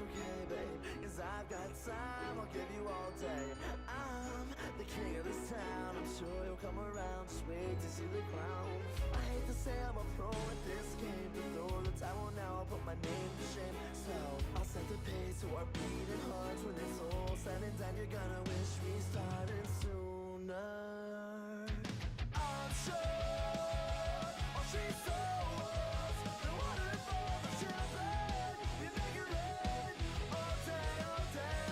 okay, babe, 'cause I've got time, I'll give you all day. I'm the king of this town, I'm sure you'll come around, just wait to see the crown. I hate to say I'm a pro at this game, but though the time will now, I'll put my name to shame. So I'll set the pace to our beating hearts. When it's all said and done, you're gonna wish we started sooner. I'm sure all she saw was the water for the champagne. We make it rain all day,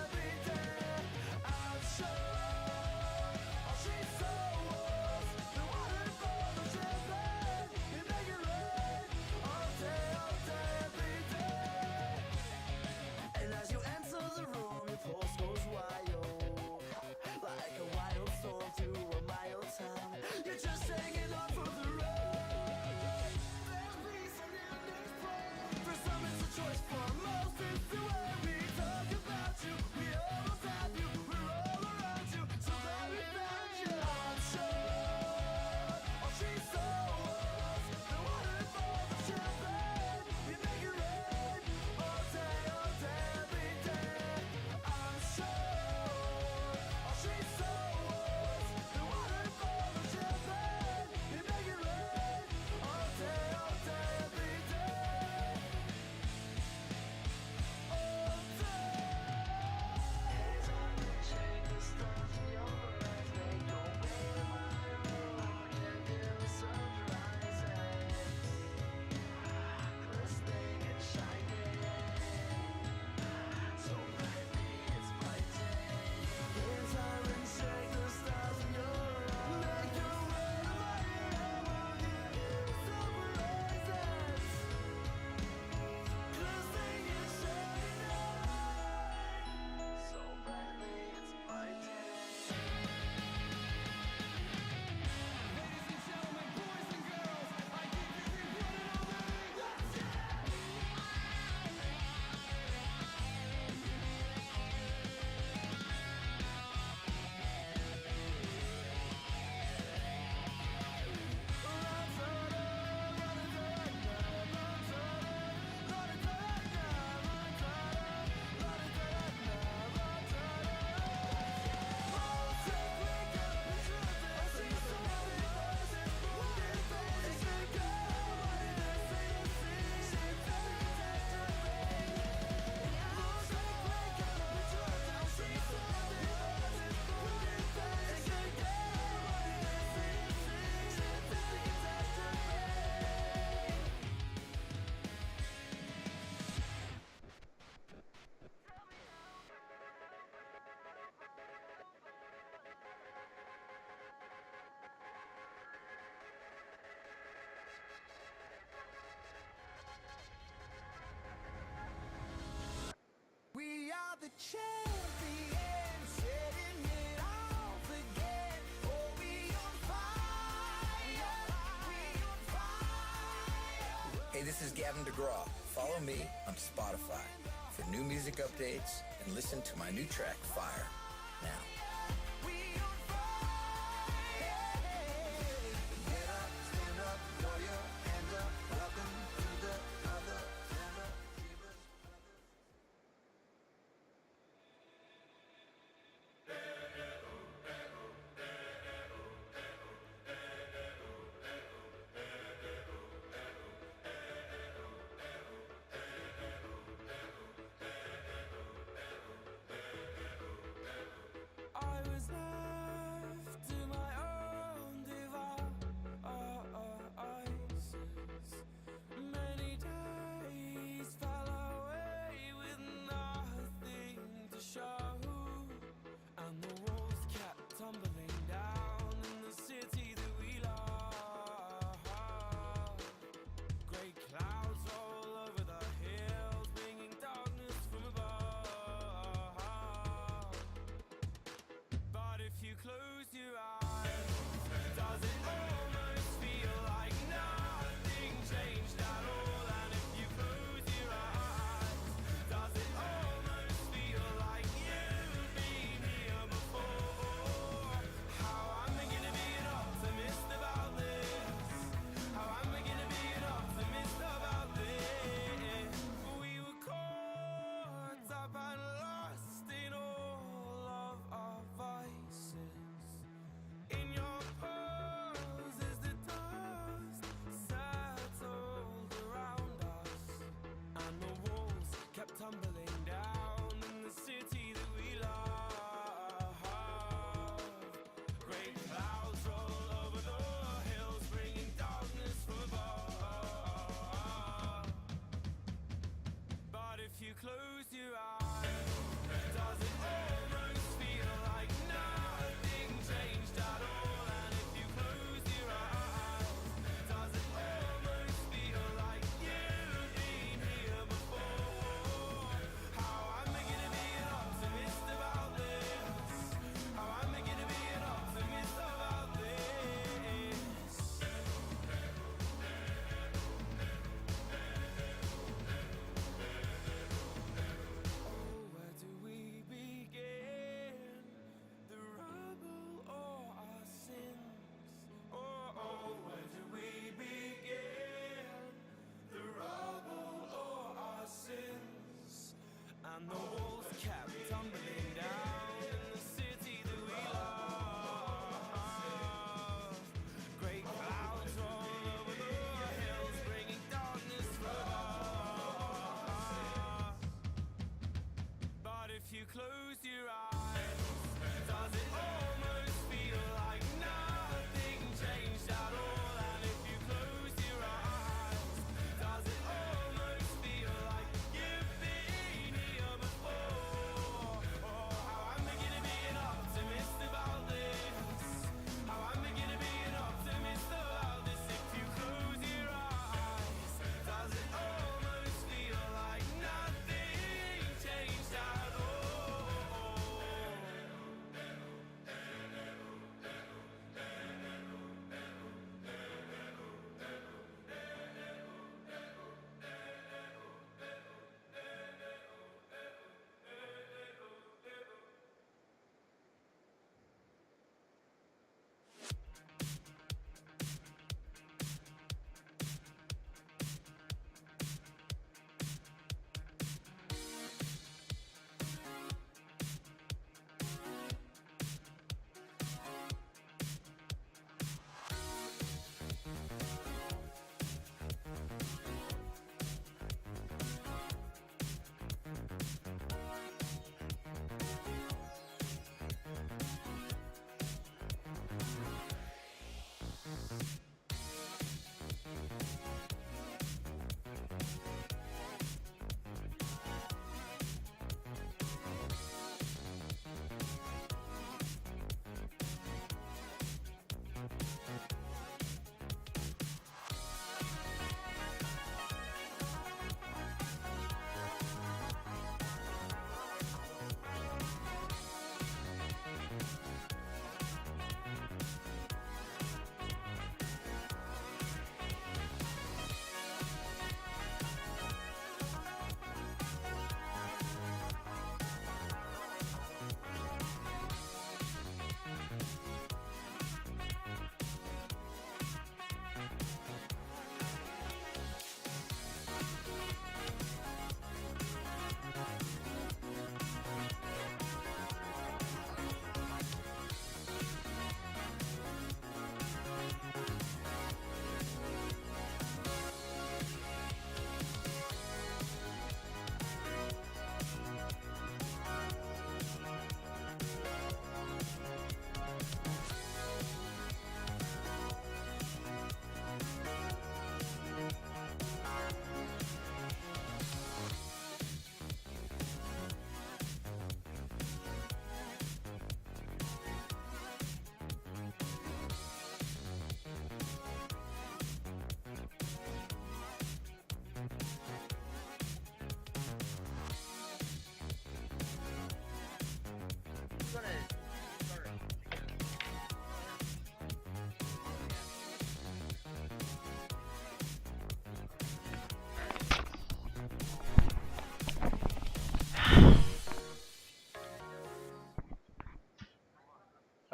every day. I'm sure all she saw was the water for the champagne. We make it rain all day, every day. And as you enter the room, your pulse goes wild, like a wild storm through a mild town. You're just hanging on for the ride. There's peace and in this place. For some it's a choice, for most it's the way we talk about you. We almost have you, we're all around you, so glad we found you. I'm sure all she saw was the water for the champagne. We make it rain all day, every day. I'm sure all she saw was the water for the champagne. We make it rain all day, every day. All day. Anytime you shake the stars in your eyes, make your way to my room. Can feel the sun rising, glistening and shining, so brightly it's brighting. Anytime you shake the stars in your eyes, make your way to my room. Can feel the sun rising, glistening and shining, so brightly it's brighting. Ladies and gentlemen, boys and girls, I give you the one and only. That's it. We are the champions, setting it off again. Oh, we on fire, we on fire. Hey, this is Gavin DeGraw. Follow me on Spotify for new music updates and listen to my new track, Fire, now. We on fire. Get up, stand up, throw your hands up. Welcome to the other stand up.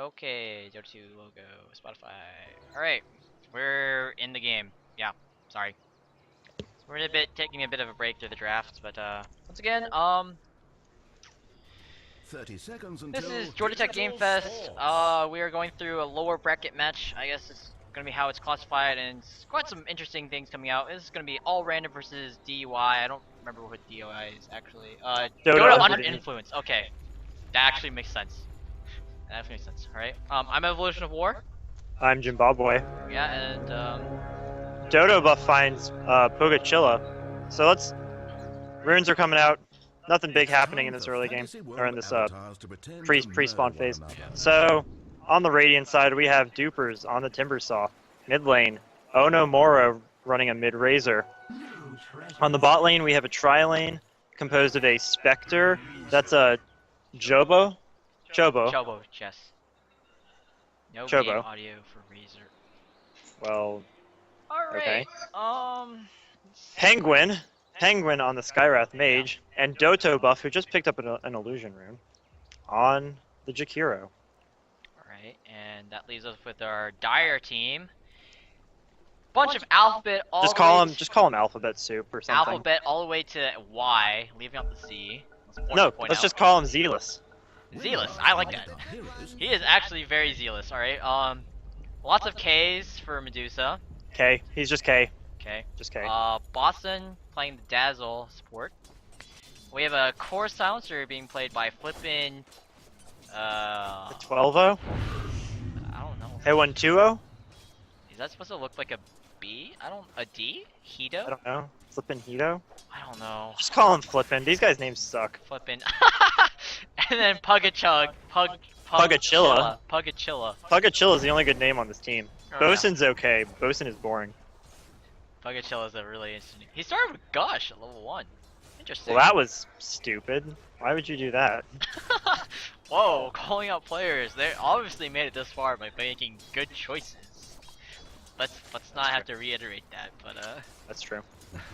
Okay, Dota 2 logo, Spotify. Alright, we're in the game. Yeah, sorry. We're taking a bit of a break through the draft, but once again, 30 seconds this until is Georgia Tech Game Fest. We are going through a lower bracket match. I guess it's gonna be how it's classified, and it's quite some interesting things coming out. This is gonna be all random versus DUI. I don't remember what DUI is actually. Dota under influence. Okay, that actually makes sense. That actually makes sense. All right. I'm Evolution of War. I'm Zimbabwe. Yeah, and Dodo buff finds Pugachilla. So runes are coming out. Nothing big happening in this early game, or in this pre-spawn phase. So, on the Radiant side, we have Dupers on the Timbersaw. Mid lane, Ono Moro running a mid-Razor. On the bot lane, we have a tri-lane composed of a Spectre. That's a Chobo, yes. No Chobo. game audio for Razor. Well, Alright. okay. Penguin on the Skyrath Mage, and Doto buff, who just picked up an Illusion Rune, on the Jakiro. Alright, and that leaves us with our Dire team. Bunch of alphabet all Just call him Alphabet Soup or something. Alphabet all the way to Y, leaving out the C. Let's just call him Zealous. Zealous, I like that. He is actually very zealous, alright. Lots of K's for Medusa. K. He's just K. Okay. Just K. Boston playing the Dazzle support. We have a Core Silencer being played by Flippin. The 12-0? I don't know. A12-0? Is that supposed to look like a B? a D? Hito? I don't know. Flippin' Hito? I don't know. Just call him Flippin'. These guys' names suck. Flippin. And then Pugachilla. Pugachilla. Pugachilla is the only good name on this team. Oh, Bosun's okay. Bosun is boring. Pugachilla is a really interesting. He started with Gush at level 1. Interesting. Well, that was stupid. Why would you do that? Whoa, calling out players. They obviously made it this far by making good choices. Let's not have to reiterate that, but That's true.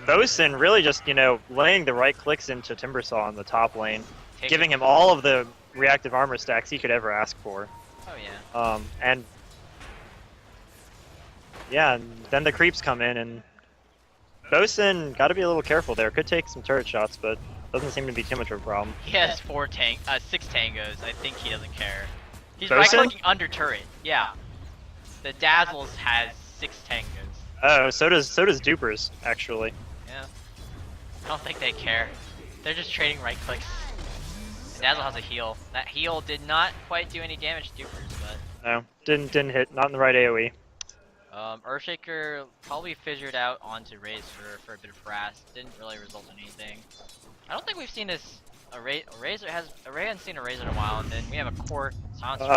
Bosun really just, laying the right clicks into Timbersaw on the top lane, giving him all of the reactive armor stacks he could ever ask for. Oh yeah. And then the creeps come in, and Bosun got to be a little careful there. Could take some turret shots, but doesn't seem to be too much of a problem. He has 6 tangos. I think he doesn't care. He's Bosun? right-clicking under turret. Yeah. The Dazzles has 6 tangos. Oh, so does Dupers, actually. Yeah. I don't think they care. They're just trading right clicks. Dazzle has a heal. That heal did not quite do any damage to Dupers, but No, didn't hit. Not in the right AoE. Earthshaker probably fissured out onto Razor for a bit of harass. Didn't really result in anything. I don't think we've seen this. Ray hasn't seen a Razor in a while, and then we have a Core Silencer.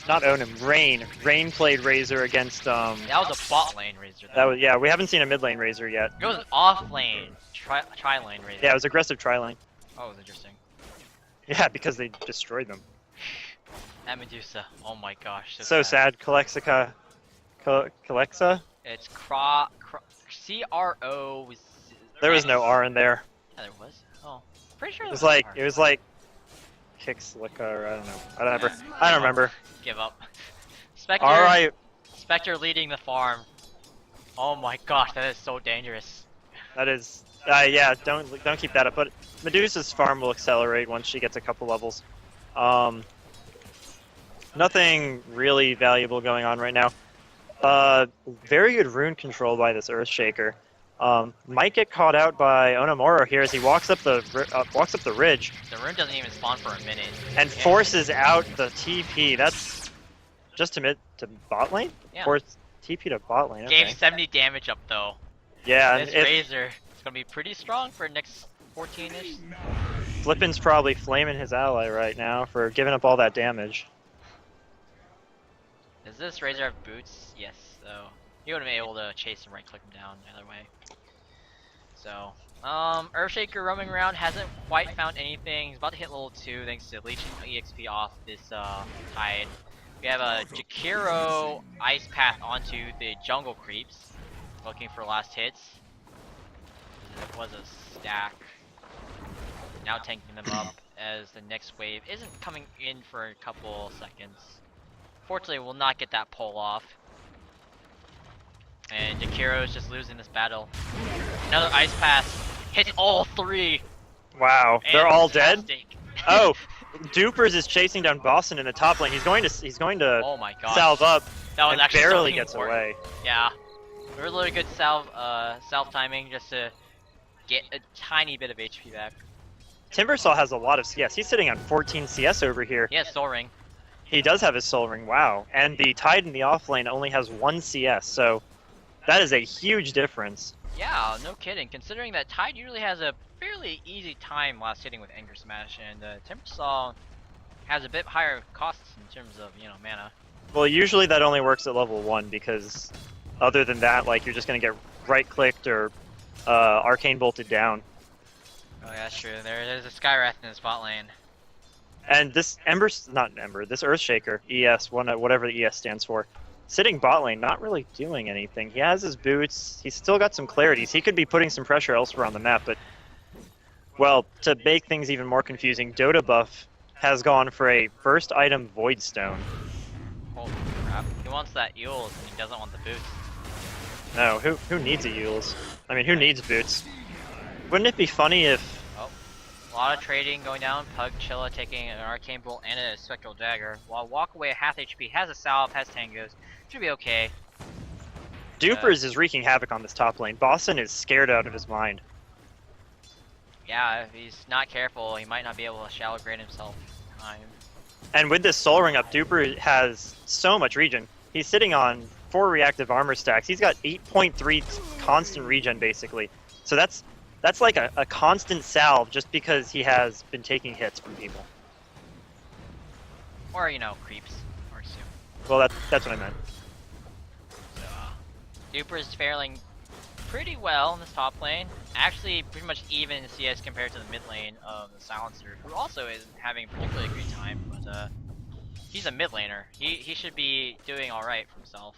Not Onim. Rain. Rain played Razor against That was a bot lane Razor. Though. That was We haven't seen a mid lane Razor yet. It was an off lane tri lane Razor. Yeah, it was aggressive tri lane. Oh, it was interesting. Yeah, because they destroyed them. That Medusa. Oh my gosh. So sad. Calexa. It's C-R-O. There was no R in there. Yeah, there was. Oh, pretty sure it was like Kixlica, or I don't know. I don't remember. Give up. Spectre. All right. Spectre leading the farm. Oh my gosh, that is so dangerous. That is. Yeah. Don't keep that up. But Medusa's farm will accelerate once she gets a couple levels. Nothing really valuable going on right now. Very good rune control by this Earthshaker. Might get caught out by Onomoro here as he walks up the ridge. The rune doesn't even spawn for a minute. And forces out the TP. That's just to bot lane? Yeah. Force TP to bot lane. Okay. Gave 70 damage up though. Yeah. This Razor is gonna be pretty strong for next 14-ish. Flippin's probably flaming his ally right now for giving up all that damage. Does this Razor have boots? Yes, so he would have been able to chase and right click him down either way. So, Earthshaker roaming around hasn't quite found anything. He's about to hit level 2 thanks to leeching EXP off this tide. We have a Jakiro Ice Path onto the jungle creeps, looking for last hits. It was a stack. now tanking them up as the next wave isn't coming in for a couple seconds. Fortunately, we'll not get that pull off. And Jakiro is just losing this battle. Another ice pass hits all three. Wow, they're all dead. Fantastic. Oh, Dupers is chasing down Boston in the top lane. He's going to Oh my god. salve up That was and actually barely something gets important. away. Yeah. Really good salve timing just to get a tiny bit of HP back. Timbersaw has a lot of CS. He's sitting on 14 CS over here. He has Soul Ring. He does have his Soul Ring, wow. And the Tide in the offlane only has 1 CS, so that is a huge difference. Yeah, no kidding. Considering that Tide usually has a fairly easy time last hitting with Anger Smash, and Timbersaw has a bit higher costs in terms of, mana. Well, usually that only works at level 1 because other than that, like, you're just going to get right-clicked or arcane bolted down. Oh yeah, that's true. There's a Skywrath in the spot lane. And this this Earthshaker, ES, whatever the ES stands for, sitting bot lane, not really doing anything. He has his boots, he's still got some clarities. He could be putting some pressure elsewhere on the map, but, well, to make things even more confusing, Dota Buff has gone for a first item Void Stone. Holy crap. He wants that Eul's and he doesn't want the boots. No, who needs a Yules? I mean, who needs boots? Wouldn't it be funny if... Oh, a lot of trading going down. Pug Chilla taking an Arcane Bolt and a Spectral Dagger, while Walk Away at half HP, has a Salve, has Tangos. Should be okay. Dupers is wreaking havoc on this top lane. Boston is scared out of his mind. Yeah, if he's not careful, he might not be able to shallow grade himself in time. And with this Soul Ring up, Duper has so much regen. He's sitting on 4 reactive armor stacks. He's got 8.3 constant regen, basically. So that's like a constant salve just because he has been taking hits from people. Or, creeps. Or Sue. Well, that's what I meant. So, Duper is faring pretty well in this top lane. Actually, pretty much even in CS compared to the mid lane of the Silencer, who also isn't having a particularly great time, but he's a mid laner. He should be doing alright for himself.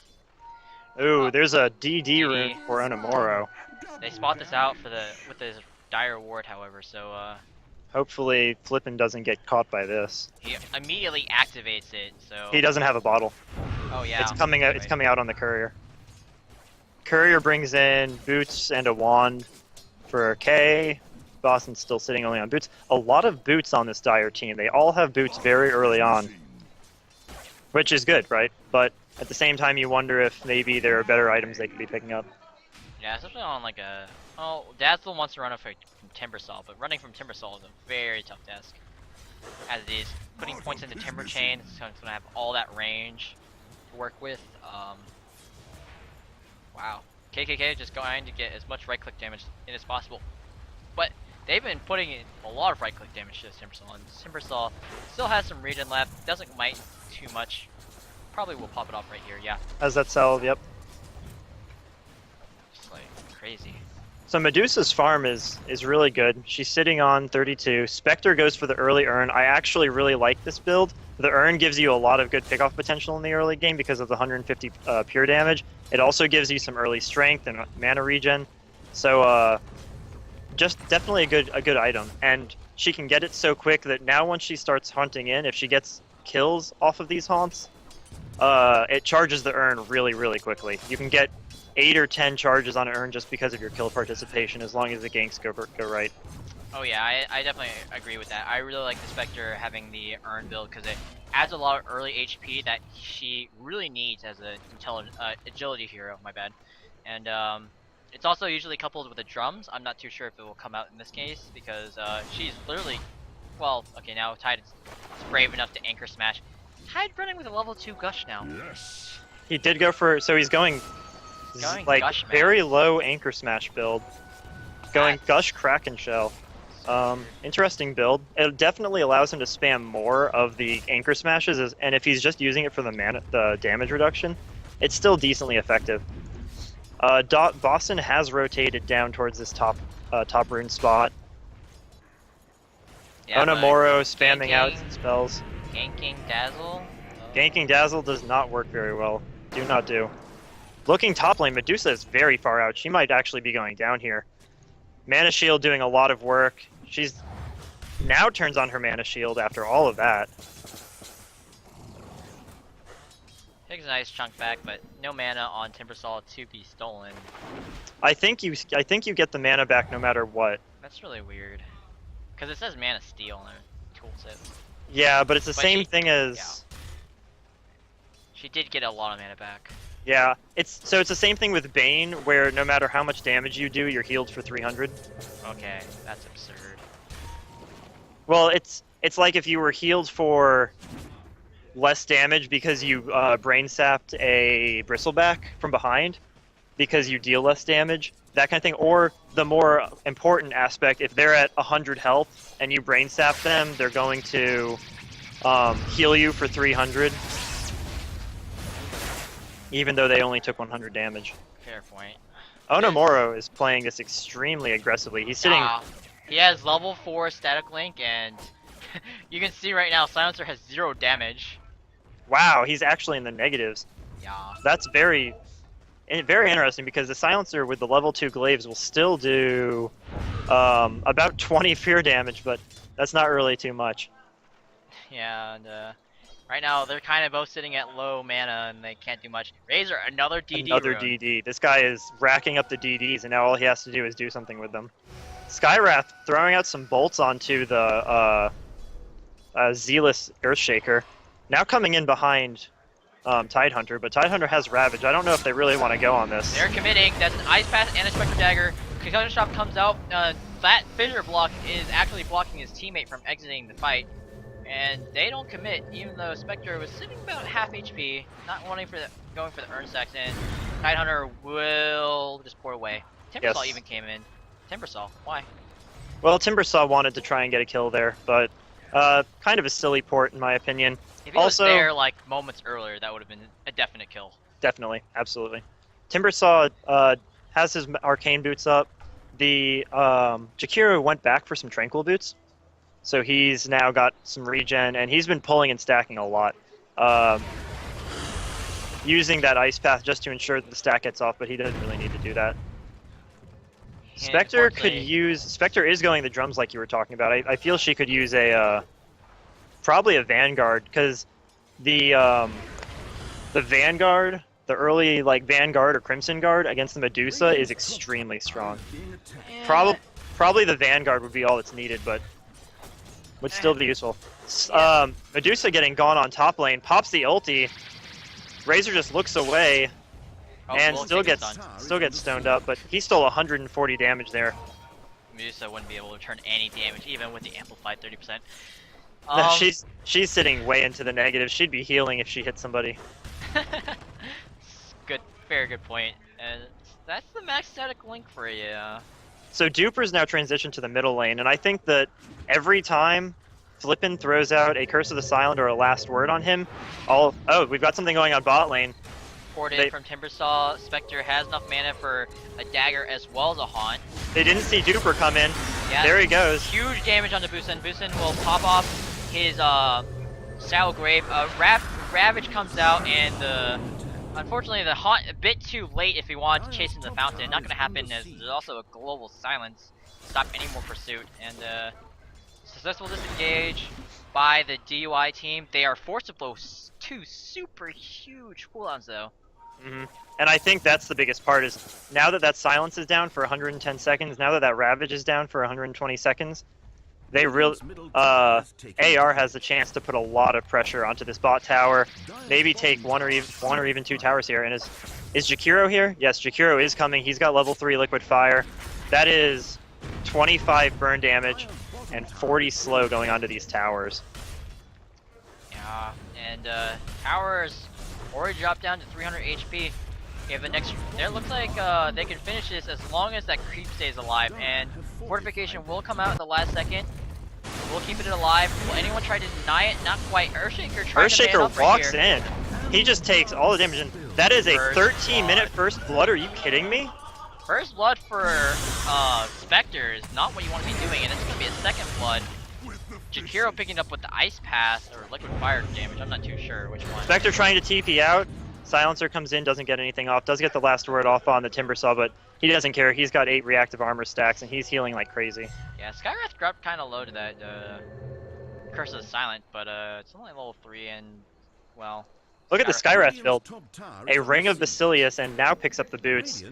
Ooh, there's a DD rune for Onamoro. They spot this out with his dire ward, however, so Hopefully Flippin doesn't get caught by this. he immediately activates it, so... He doesn't have a bottle. Oh yeah. It's coming out. It's coming out on the courier. Courier brings in boots and a wand for K. Boston's still sitting only on boots. A lot of boots on this Dire team. They all have boots very early on, which is good, right? But at the same time, you wonder if maybe there are better items they could be picking up. Yeah, especially on like a... Oh, Dazzle wants to run from Timbersaw, but running from Timbersaw is a very tough task. As it is, putting points into Timber Chain, it's going to have all that range to work with. Wow. KKK just going to get as much right-click damage in as possible. But they've been putting in a lot of right-click damage to this Timbersaw, and Timbersaw still has some regen left, doesn't mite too much. Probably will pop it off right here, yeah. Has that salve? Yep. Just like crazy. So Medusa's farm is really good. She's sitting on 32. Spectre goes for the early urn. I actually really like this build. The urn gives you a lot of good pickoff potential in the early game because of the 150 pure damage. It also gives you some early strength and mana regen. So just definitely a good item. And she can get it so quick that now once she starts hunting in, if she gets kills off of these haunts, it charges the urn really quickly. You can get 8 or 10 charges on an urn just because of your kill participation, as long as the ganks go right. Oh yeah, I definitely agree with that. I really like the Spectre having the urn build because it adds a lot of early HP that she really needs as an agility hero, my bad. And it's also usually coupled with the drums. I'm not too sure if it will come out in this case because she's literally, well, okay, now Tide is brave enough to anchor smash. Tide running with a level 2 Gush now. Yes. He did go for, so he's going like Gush, very low anchor smash build. Going Gush, Kraken Shell. Interesting build. It definitely allows him to spam more of the anchor smashes, and if he's just using it for the damage reduction, it's still decently effective. Boston has rotated down towards this top rune spot. Yeah, Onamoro spamming out spells. Ganking Dazzle? Ganking Dazzle does not work very well. Do not do. Looking top lane, Medusa is very far out. She might actually be going down here. Mana Shield doing a lot of work. She's now turns on her mana shield after all of that. Takes a nice chunk back, but no mana on Timbersaw to be stolen. I think you get the mana back no matter what. That's really weird. Because it says mana steal on her tooltip. Yeah, but it's the same thing as... Yeah. She did get a lot of mana back. Yeah, it's the same thing with Bane, where no matter how much damage you do, you're healed for 300. Okay, that's absurd. Well, it's like if you were healed for less damage because you brain sapped a bristleback from behind, because you deal less damage, that kind of thing. Or the more important aspect, if they're at 100 health and you brain sap them, they're going to heal you for 300. Even though they only took 100 damage. Fair point. Onomoro is playing this extremely aggressively. He's sitting... He has level 4 static link, and you can see right now Silencer has 0 damage. Wow, he's actually in the negatives. Yeah. That's very interesting, because the Silencer with the level 2 glaives will still do about 20 fear damage, but that's not really too much. Yeah, and right now they're kind of both sitting at low mana and they can't do much. Razor, another DD Another rune. DD. This guy is racking up the DDs, and now all he has to do is do something with them. Skywrath throwing out some bolts onto the Zealous Earthshaker. Now coming in behind Tidehunter, but Tidehunter has Ravage. I don't know if they really want to go on this. They're committing. That's an Ice Path and a Spectre Dagger. Concussion Shot comes out. That Fissure block is actually blocking his teammate from exiting the fight. And they don't commit, even though Spectre was sitting about half HP, not wanting for going for the Urn Sacks in. Tidehunter will just pour away. Timbersaw even came in. Timbersaw, why? Well, Timbersaw wanted to try and get a kill there, but kind of a silly port in my opinion. If he also, was there like moments earlier, that would have been a definite kill. Definitely, absolutely. Timbersaw has his Arcane Boots up. The Jakiro went back for some Tranquil Boots. So he's now got some regen, and he's been pulling and stacking a lot. Using that Ice Path just to ensure that the stack gets off, but he doesn't really need to do that. Spectre could use... Spectre is going the drums like you were talking about. I feel she could use a... probably a Vanguard, because the Vanguard, the early like Vanguard or Crimson Guard against the Medusa is extremely strong. Probably the Vanguard would be all that's needed, but... would still be useful. Medusa getting gone on top lane, pops the ulti. Razor just looks away, and still gets stoned up, but he stole 140 damage there. Medusa wouldn't be able to return any damage, even with the amplified 30%. No, she's sitting way into the negative. She'd be healing if she hit somebody. Very good point. And that's the max static link for you. So Duper's now transitioned to the middle lane, and I think that every time Flippin throws out a Curse of the Silent or a Last Word on him, oh, we've got something going on bot lane. Ported from Timbersaw. Spectre has enough mana for a dagger as well as a haunt. They didn't see Duper come in. Yeah, there he goes. Huge damage onto Busen. Busen will pop off his Saddle Grave. Ravage comes out, and unfortunately the haunt a bit too late if he wanted to chase into the fountain. Not going to happen, as there's also a global silence to stop any more pursuit. And successful disengage by the DUI team. They are forced to blow 2 super huge cooldowns though. And I think that's the biggest part, is now that silence is down for 110 seconds, now that Ravage is down for 120 seconds, they really AR has the chance to put a lot of pressure onto this bot tower. Maybe take one or even 2 towers here. And is Jakiro here? Yes, Jakiro is coming. He's got level 3 liquid fire. That is 25 burn damage and 40 slow going onto these towers. Yeah, and towers already dropped down to 300 HP. It looks like they can finish this as long as that creep stays alive, and fortification will come out at the last second. We'll keep it alive. Will anyone try to deny it? Not quite. Earthshaker walks in. He just takes all the damage, and that is a 13-minute first blood. Are you kidding me? First blood for Spectre is not what you want to be doing, and it's going to be a second blood. Jakiro picking up with the Ice Path or Liquid Fire damage. I'm not too sure which one. Spectre trying to TP out. Silencer comes in, doesn't get anything off. Does get the Last Word off on the Timbersaw, but he doesn't care. He's got 8 reactive armor stacks, and he's healing like crazy. Yeah, Skywrath dropped kind of low to that Curse of the Silent, but it's only level 3 and, well... Look at the Skywrath build. A Ring of Basilius, and now picks up the boots.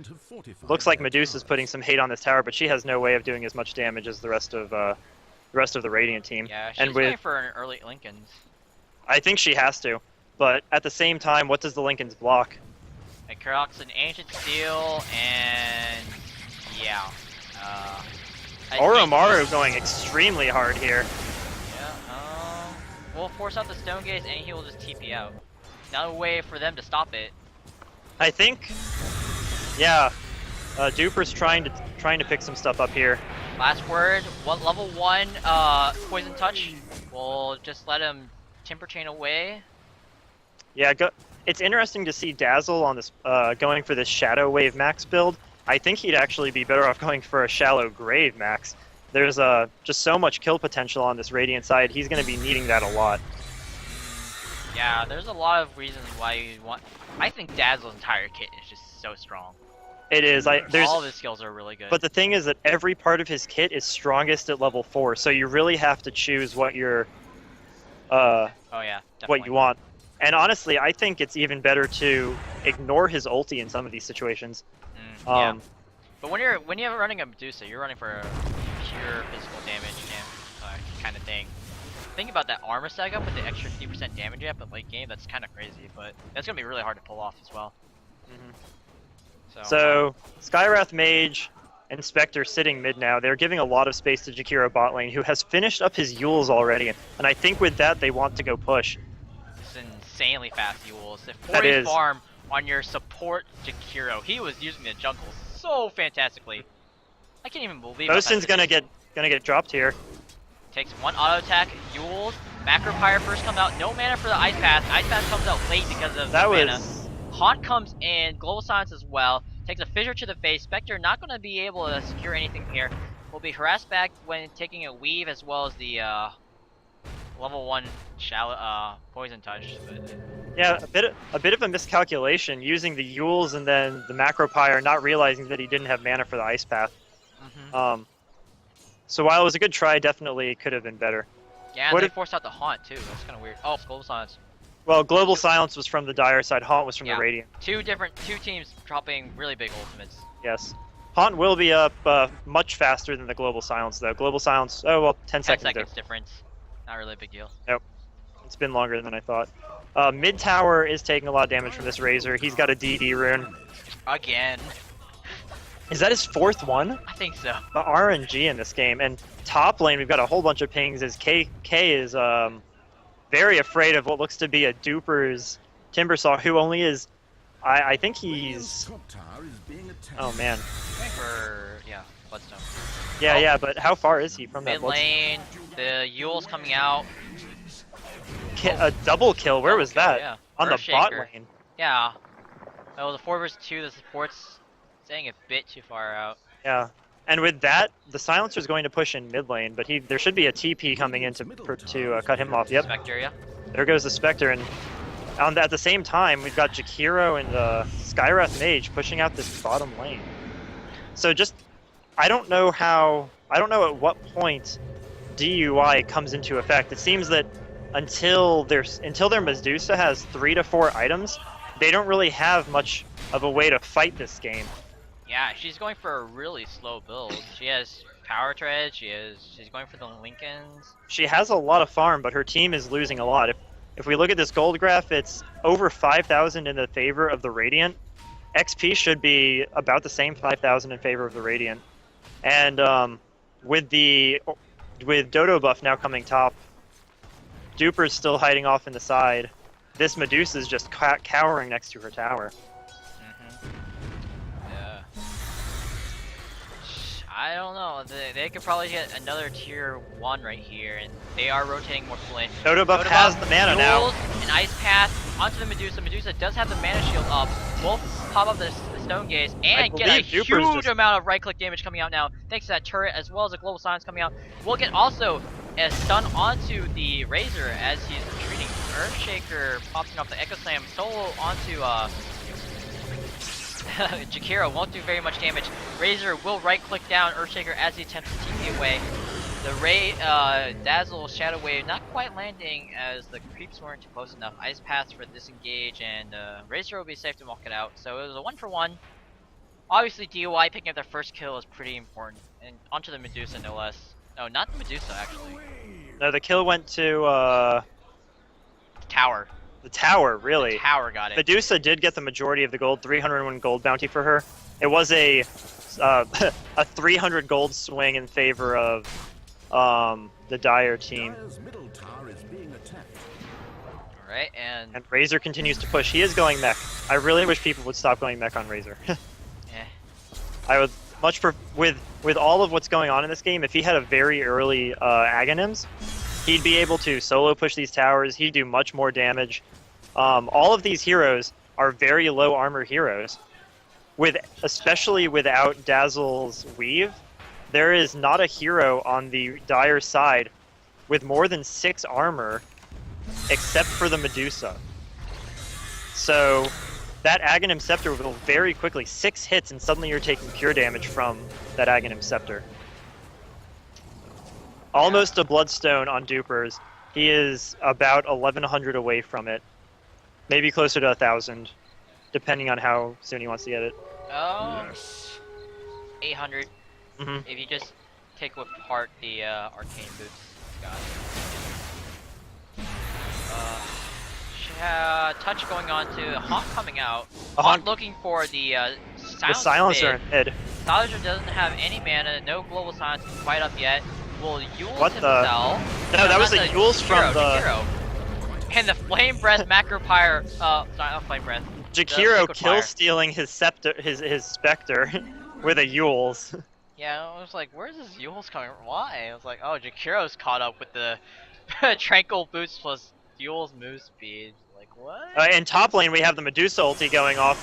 Looks like Medusa's putting some hate on this tower, but she has no way of doing as much damage as the rest of the Radiant team. Yeah, she's and going for an early Lincolns. I think she has to, but at the same time, what does the Lincolns block? And Kurok's an Ancient Steel, and yeah. Oromaru going extremely hard here. Yeah, we'll force out the Stone Gaze, and he will just TP out. No way for them to stop it. I think, yeah, Duper's trying to pick some stuff up here. Last word, level 1 Poison Touch. We'll just let him Timber Chain away. Yeah, it's interesting to see Dazzle on this going for this Shadow Wave max build. I think he'd actually be better off going for a Shallow Grave max. There's just so much kill potential on this Radiant side. He's going to be needing that a lot. Yeah, there's a lot of reasons why you want... I think Dazzle's entire kit is just so strong. It is. All of his skills are really good. But the thing is that every part of his kit is strongest at level 4, so you really have to choose what you're... oh yeah, definitely. What you want. And honestly, I think it's even better to ignore his ulti in some of these situations. Yeah. But when you're running a Medusa, you're running for a pure physical damage kind of thing. Think about that armor stack up with the extra 50% damage up at late game. That's kind of crazy, but that's gonna be really hard to pull off as well. So Skywrath Mage and Spectre sitting mid now. They're giving a lot of space to Jakiro bot lane, who has finished up his Yules already, and I think with that they want to go push. It's insanely fast Yules. If 40 farm on your support Jakiro, he was using the jungle so fantastically. I can't even believe it. Bosun's gonna get dropped here. Takes 1 auto attack, Yules, Macro Pyre first comes out, no mana for the Ice Path. Ice Path comes out late because of the mana. Haunt comes in, Global Silence as well, takes a fissure to the face. Spectre not going to be able to secure anything here. Will be harassed back when taking a weave as well as the level 1 shallow poison touch. But... Yeah, a bit of a miscalculation using the Yules and then the Macro Pyre, not realizing that he didn't have mana for the Ice Path. So while it was a good try, definitely could have been better. Yeah, and they forced out the Haunt too. That's kind of weird. Oh, Global Silence. Well, Global Silence was from the Dire side. Haunt was from the Radiant. Two teams dropping really big ultimates. Yes. Haunt will be up much faster than the Global Silence, though. Global Silence, 10 seconds difference. Not really a big deal. Nope. It's been longer than I thought. Mid tower is taking a lot of damage from this Razor. He's got a DD rune. Again. Is that his 4th one? I think so. The RNG in this game. And top lane, we've got a whole bunch of pings as K is very afraid of what looks to be a Duper's Timbersaw, who only is... I think he's... Oh, man. Bloodstone. Yeah, but how far is he from that Mid lane, the Yule's coming out. A double kill, where was that? Yeah. On the bot lane. Yeah. Oh, the 4 vs 2, the support's staying a bit too far out. Yeah. And with that, the Silencer's going to push in mid lane, but there should be a TP coming in to cut him off. Yep. Spectre, yeah. There goes the Spectre, and at the same time, we've got Jakiro and Skywrath Mage pushing out this bottom lane. So I don't know at what point DUI comes into effect. It seems that until their Medusa has 3 to 4 items, they don't really have much of a way to fight this game. Yeah, she's going for a really slow build. She has Power Tread, she's going for the Lincolns. She has a lot of farm, but her team is losing a lot. If we look at this gold graph, it's over 5,000 in the favor of the Radiant. XP should be about the same, 5,000 in favor of the Radiant. And with Dodo buff now coming top, Duper's still hiding off in the side. This Medusa's just cowering next to her tower. Yeah. I don't know. They could probably get another tier 1 right here, and they are rotating more full lane. Dodo buff has the mana now. An Ice Path onto the Medusa. Medusa does have the mana shield up. Will pop up the Stone Gaze and get a huge amount of right-click damage coming out now, thanks to that turret as well as a Global Silence coming out. We'll get also a stun onto the Razor as he's retreating. Earthshaker popping off the Echo Slam solo onto Jakiro won't do very much damage. Razor will right-click down Earthshaker as he attempts to TP away. The Dazzle Shadow Wave not quite landing as the creeps weren't close enough. Ice Pass for disengage, and Razor will be safe to walk it out. So it was a 1-for-1. Obviously, DUI picking up their first kill is pretty important. And onto the Medusa, no less. No, not the Medusa, actually. No, the kill went to Tower. the tower, really. The tower got it. Medusa did get the majority of the gold, 301 gold bounty for her. It was a a 300 gold swing in favor of the Dire team. Alright, and Razor continues to push. He is going mech. I really wish people would stop going mech on Razor. yeah. I would much with all of what's going on in this game, if he had a very early Aghanims, he'd be able to solo push these towers. He'd do much more damage. All of these heroes are very low armor heroes. Especially without Dazzle's Weave, there is not a hero on the Dire side with more than 6 armor except for the Medusa. So that Aghanim Scepter will very quickly, 6 hits and suddenly you're taking pure damage from that Aghanim Scepter. Almost a Bloodstone on Dupers. He is about 1100 away from it. Maybe closer to 1000, depending on how soon he wants to get it. Yes. 800. If you just take apart the arcane boots, got it. Touch going on to Hawk coming out. Hawk looking for the silencer in mid. Silencer doesn't have any mana, no global silence quite up yet. Will Yules What himself? No, that was the Yules from the... Jakiro. And the Flame Breath Macropyre, sorry, not Flame Breath. Jakiro kill stealing his scepter, his Spectre with a Yules. Yeah, I was like, where's this Yules coming from? Why? I was like, oh, Jakiro's caught up with the Tranquil Boots plus Yules move speed. Like, what? In top lane, we have the Medusa ulti going off.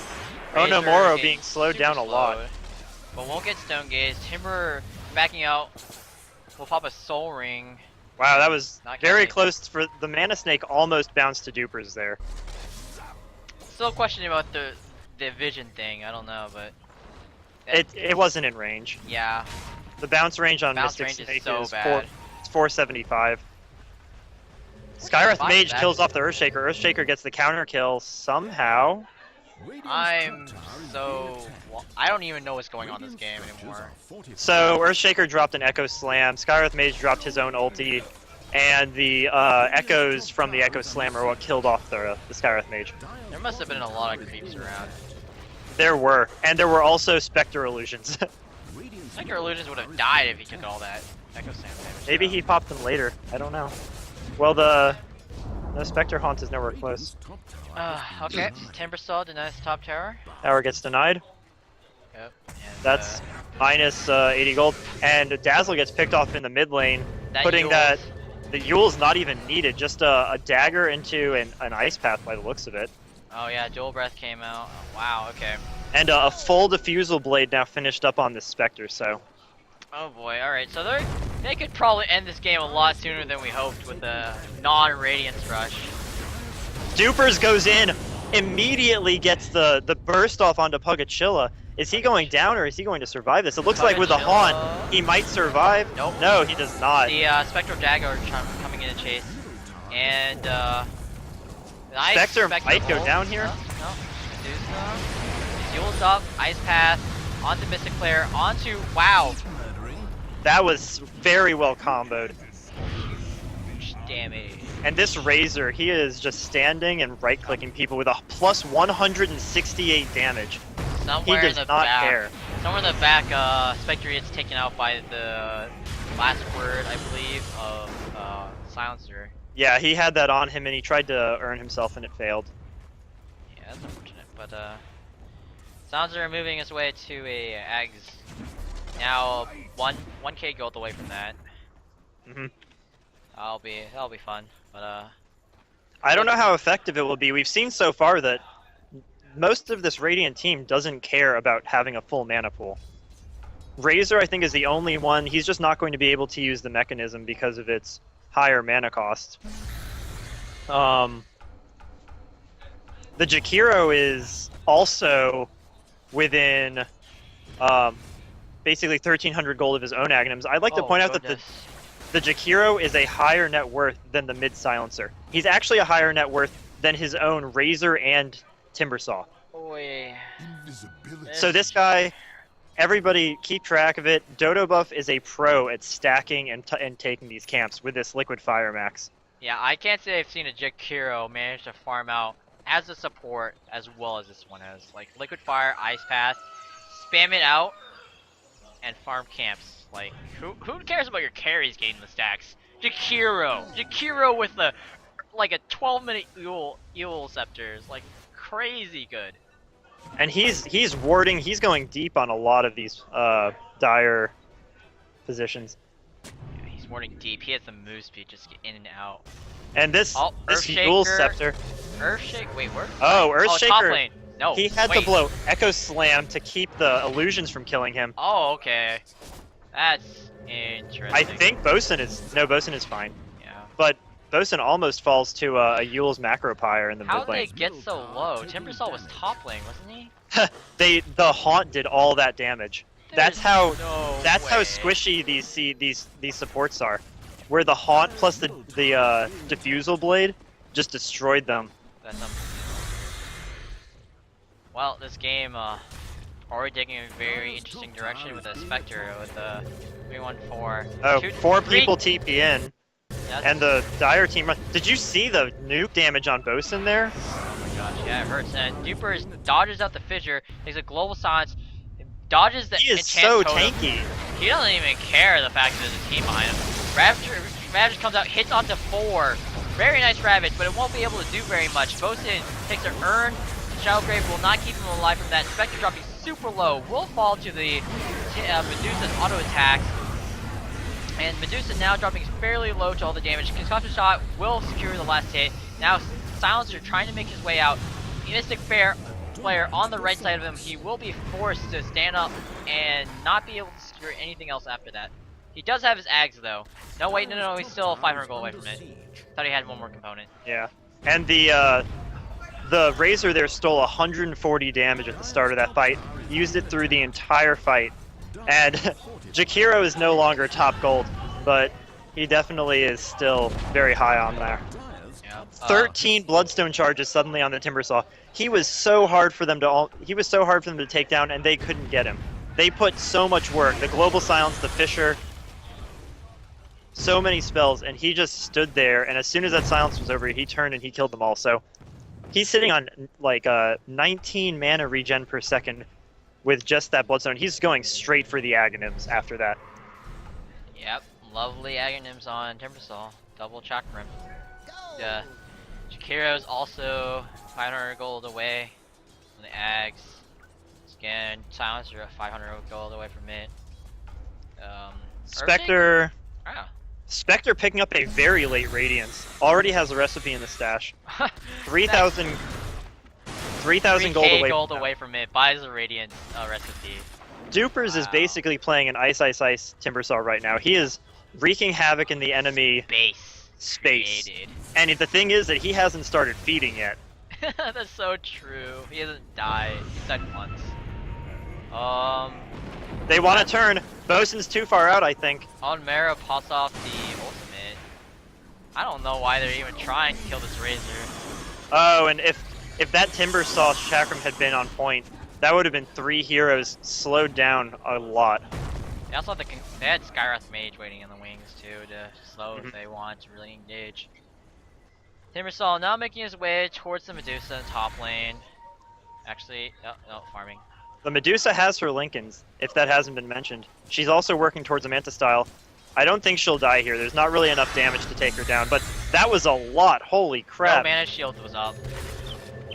Razor Onomoro being slowed down a lot. But won't get Stone Gaze. Timber backing out. Will pop a Soul Ring. Wow, that was Not very counting. close. For the Mana Snake almost bounced to Dupers there. Still questioning about the vision thing. I don't know, but It wasn't in range. yeah, The bounce range on bounce Mystic range Snake is so is bad. it's 475. Skywrath Fine, Mage that kills is- off the Earthshaker. Earthshaker gets the counter kill somehow. I'm so I don't even know what's going on in this game anymore. So Earthshaker dropped an Echo Slam. Skywrath Mage dropped his own ulti, and the echoes from the Echo Slam are what killed off the Skywrath Mage. There must have been a lot of creeps around. There were, and there were also Spectre Illusions. Spectre Illusions would have died if he took all that Echo Slam damage. Maybe he popped them later. I don't know. Well, no Spectre Haunt is nowhere close. Okay, Timbersaw denies top tower. Tower gets denied. Yep. And, That's minus 80 gold. And Dazzle gets picked off in the mid lane, that putting Yules- the Yule's not even needed. Just a dagger into an Ice Path by the looks of it. Oh yeah, Dual Breath came out. Oh, wow. Okay. And a full Diffusal Blade now finished up on this Spectre, so... Oh boy. All right. So they could probably end this game a lot sooner than we hoped with a non-Radiance Rush. Dupers goes in, immediately gets the burst off onto Pugachilla. Is he going down or is he going to survive this? It looks like with the Pugachilla. Haunt, he might survive. Nope. No, he does not. The Spectral Dagger coming in to chase, and nice Spectre might go ult. down here. No, Medusa. Fuels up, Ice Path, onto Mystic Flare, onto wow. That was very well comboed. Damage. And this Razor, he is just standing and right-clicking people with a plus 168 damage. Somewhere He does in the not back. care. Somewhere in the back, Spectre gets taken out by the last word, I believe, of Silencer. Yeah, he had that on him and he tried to earn himself and it failed. Yeah, that's unfortunate. But Silencer moving his way to a Ags. Now 1k gold away from that. Mhm. That'll be fun. But I don't know how effective it will be. We've seen so far that most of this Radiant team doesn't care about having a full mana pool. Razor, I think, is the only one. He's just not going to be able to use the mechanism because of its higher mana cost. The Jakiro is also within basically 1,300 gold of his own Aghanims. I'd like to point out that the Jakiro is a higher net worth than the mid silencer. He's actually a higher net worth than his own Razor and Timbersaw. So this guy, everybody keep track of it. Dodo Buff is a pro at stacking and taking these camps with this Liquid Fire max. Yeah, I can't say I've seen a Jakiro manage to farm out as a support as well as this one has. Like Liquid Fire, Ice Path, spam it out, and farm camps. Like, who cares about your carries getting the stacks? Jakiro with a 12-minute Ewel Scepters, like crazy good. And he's warding. He's going deep on a lot of these dire positions. Yeah, he's warding deep. He has the move speed, just get in and out. And this Earthshaker, Ewel Scepter. Earthshake. Wait, where? Oh, Earthshaker. Top Earthshaker. lane. No. He had to blow Echo Slam to keep the illusions from killing him. Oh, okay. That's interesting. I think Bosun is fine. Yeah. But Bosun almost falls to a Eul's Macro Pyre in the How mid did they lane. get so low? Timbersaw was top lane, wasn't he? The Haunt did all that damage. That's how no how way. squishy these supports are. Where the Haunt plus the Diffusal Blade just destroyed them. That's well, this game already taking a very interesting direction with a Spectre with the 3-1-4. Oh, four people TP in. And the Dire team. Did you see the nuke damage on Bosun there? Oh my gosh, yeah, it hurts. And Duper dodges out the fissure, takes a global silence, dodges the He is enchant so totem. tanky. He doesn't even care the fact that there's a team behind him. Ravage comes out, hits onto 4. Very nice Ravage, but it won't be able to do very much. Bosun takes an urn. Shadowgrave will not keep him alive from that. Spectre dropping super low. Will fall to the Medusa's auto attacks. And Medusa now dropping fairly low to all the damage. Concussion shot will secure the last hit. Now Silencer trying to make his way out. Mystic Fair player on the right side of him. He will be forced to stand up and not be able to secure anything else after that. He does have his Ags though. No, wait, no, he's still 500 gold away from it. Thought he had one more component. Yeah. And the Razor there stole 140 damage at the start of that fight. Used it through the entire fight. And Jakiro is no longer top gold, but he definitely is still very high on there. Yeah. 13 Bloodstone charges suddenly on the Timbersaw. He was so hard for them to take down, and they couldn't get him. They put so much work. The Global Silence, the Fissure, so many spells, and he just stood there. And as soon as that silence was over, he turned and he killed them all. So he's sitting on like 19 mana regen per second. With just that Bloodstone, he's going straight for the Aghanims after that. Yep, lovely Aghanims on Timbersaw. Double Chakram. Jakiro's also 500 gold away from the Ags. Again, Silencer at 500 gold away from it. Spectre. Ah. Spectre picking up a very late Radiance. Already has a recipe in the stash. 3,000 gold away from it. Buys the Radiant recipe. Dupers is basically playing an Ice Timbersaw right now. He is wreaking havoc in the enemy space. Created. And the thing is that he hasn't started feeding yet. That's so true. He hasn't died. He's died once. They want to turn. Bosun's too far out, I think. On Mara pops off the ultimate. I don't know why they're even trying to kill this Razor. Oh, and if that Timbersaw Chakram had been on point, that would have been 3 heroes slowed down a lot. They also had they had Skyrath Mage waiting in the wings too to slow if they want to really engage. Timbersaw now making his way towards the Medusa in top lane. Actually, no, farming. The Medusa has her Lincolns, if that hasn't been mentioned. She's also working towards a Manta style. I don't think she'll die here. There's not really enough damage to take her down, but that was a lot. Holy crap. No, Mana Shield was up.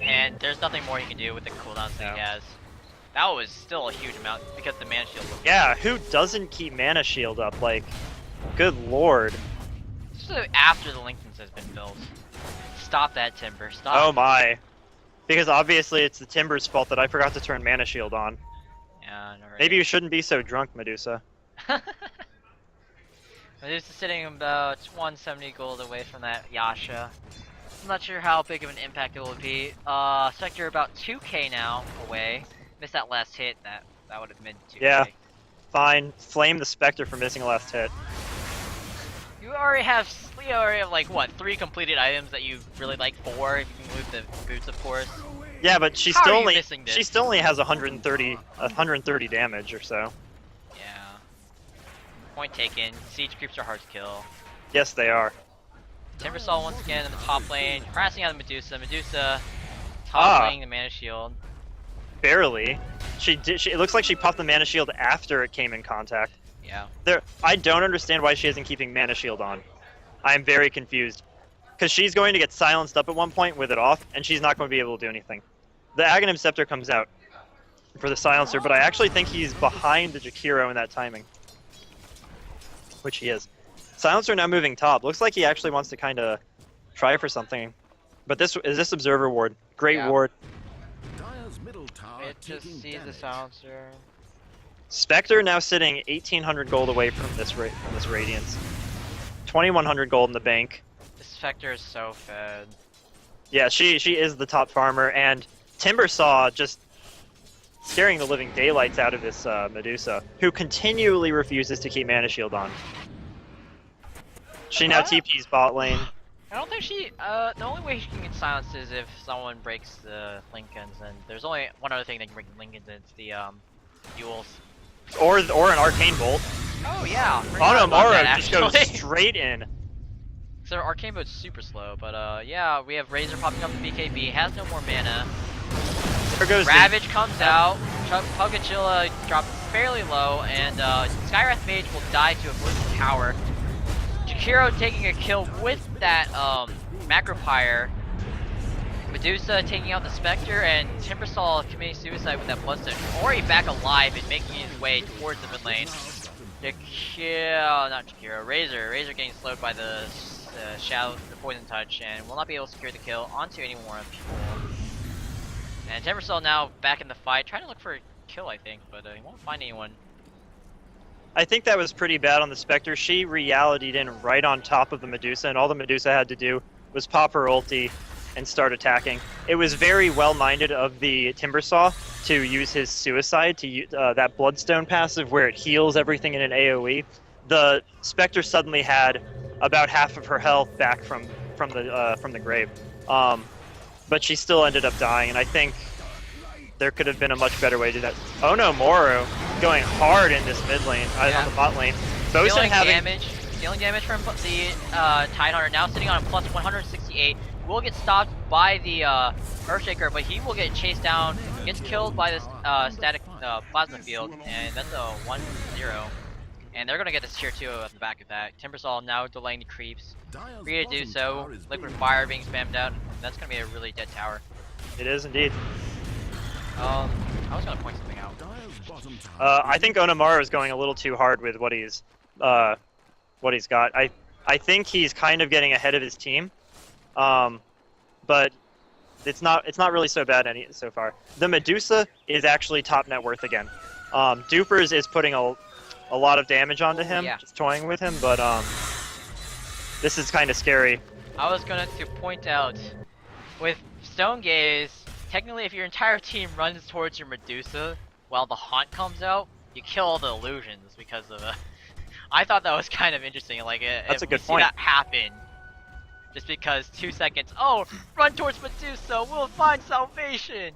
And there's nothing more he can do with the cooldowns that he has. That was still a huge amount because the Mana Shield was Yeah, who doesn't keep Mana Shield up? Like, good lord. Especially after the Lincolns has been built. Stop that, Timber. Stop. Oh my. Because obviously it's the Timber's fault that I forgot to turn Mana Shield on. Yeah, no, right. Maybe you shouldn't be so drunk, Medusa. Medusa sitting about 170 gold away from that Yasha. I'm not sure how big of an impact it will be. Spectre about 2k now away. Missed that last hit. That would have been too Yeah. big. Fine. Flame the Spectre for missing a last hit. You already have like what 3 completed items that you really like 4 if you include the boots, of course. Yeah, but she How still are you only missing this? she still only has 130 damage or so. Yeah. Point taken. Siege creeps are hard to kill. Yes, they are. Timbersaw once again in the top lane, harassing out the Medusa. Medusa Ah. toppling the mana shield. Barely. It looks like she popped the mana shield after it came in contact. Yeah. I don't understand why she isn't keeping mana shield on. I am very confused. Because she's going to get silenced up at one point with it off, and she's not going to be able to do anything. The Aghanim Scepter comes out for the silencer, but I actually think he's behind the Jakiro in that timing. Which he is. Silencer now moving top. Looks like he actually wants to kind of try for something. But this Observer ward. Great ward. It just sees the silencer. Spectre now sitting 1,800 gold away from this Radiance. 2,100 gold in the bank. This Spectre is so fed. Yeah, she is the top farmer, and Timbersaw just scaring the living daylights out of this Medusa, who continually refuses to keep mana shield on. She now TP's bot lane. I don't think she. The only way she can get silenced is if someone breaks the Lincolns, and there's only one other thing that can break the Lincolns, and it's the duels. Or an Arcane Bolt. Oh yeah. forgot about Onomura that, just goes actually. straight in. So Arcane Boat's super slow, but yeah, we have Razor popping up the BKB, has no more mana. There goes Ravage comes out, Pugachilla drops fairly low, and Skywrath Mage will die to a Blizzard Power. Jakiro taking a kill with that Macropyre. Medusa taking out the Spectre, and Timbersaw committing suicide with that Bloodstone. Ori back alive and making his way towards the mid lane. Razor getting slowed by the Shadow, the Poison Touch, and will not be able to secure the kill onto any more people. And Timbersaw now back in the fight, trying to look for a kill, I think, but he won't find anyone. I think that was pretty bad on the Spectre. She reality'd in right on top of the Medusa, and all the Medusa had to do was pop her ulti and start attacking. It was very well-minded of the Timbersaw to use his suicide to use that Bloodstone passive where it heals everything in an AoE. The Spectre suddenly had about half of her health back from the grave, but she still ended up dying. And I think there could have been a much better way to do that. Oh no, Moro going hard in this mid lane, on the bot lane. Bosun Dealing damage from the Tidehunter, now sitting on a plus 168. Will get stopped by the Earthshaker, but he will get chased down, gets killed by this static plasma field, and that's a 1-0. And they're gonna get this tier 2 at the back of that. Timbersaw now delaying the creeps. Free to do so. Liquid Fire being spammed out. That's gonna be a really dead tower. It is indeed. I was gonna point something out. I think Onomura is going a little too hard with what he's got. I think he's kind of getting ahead of his team. But it's not really so bad so far. The Medusa is actually top net worth again. Dupers is putting a lot of damage onto him, just toying with him, but this is kind of scary. I was going to point out, with Stone Gaze, technically if your entire team runs towards your Medusa while the Haunt comes out, you kill all the illusions because of I thought that was kind of interesting. Like, that's a good point. See that happen. Just because 2 seconds, oh, run towards Medusa, we'll find salvation!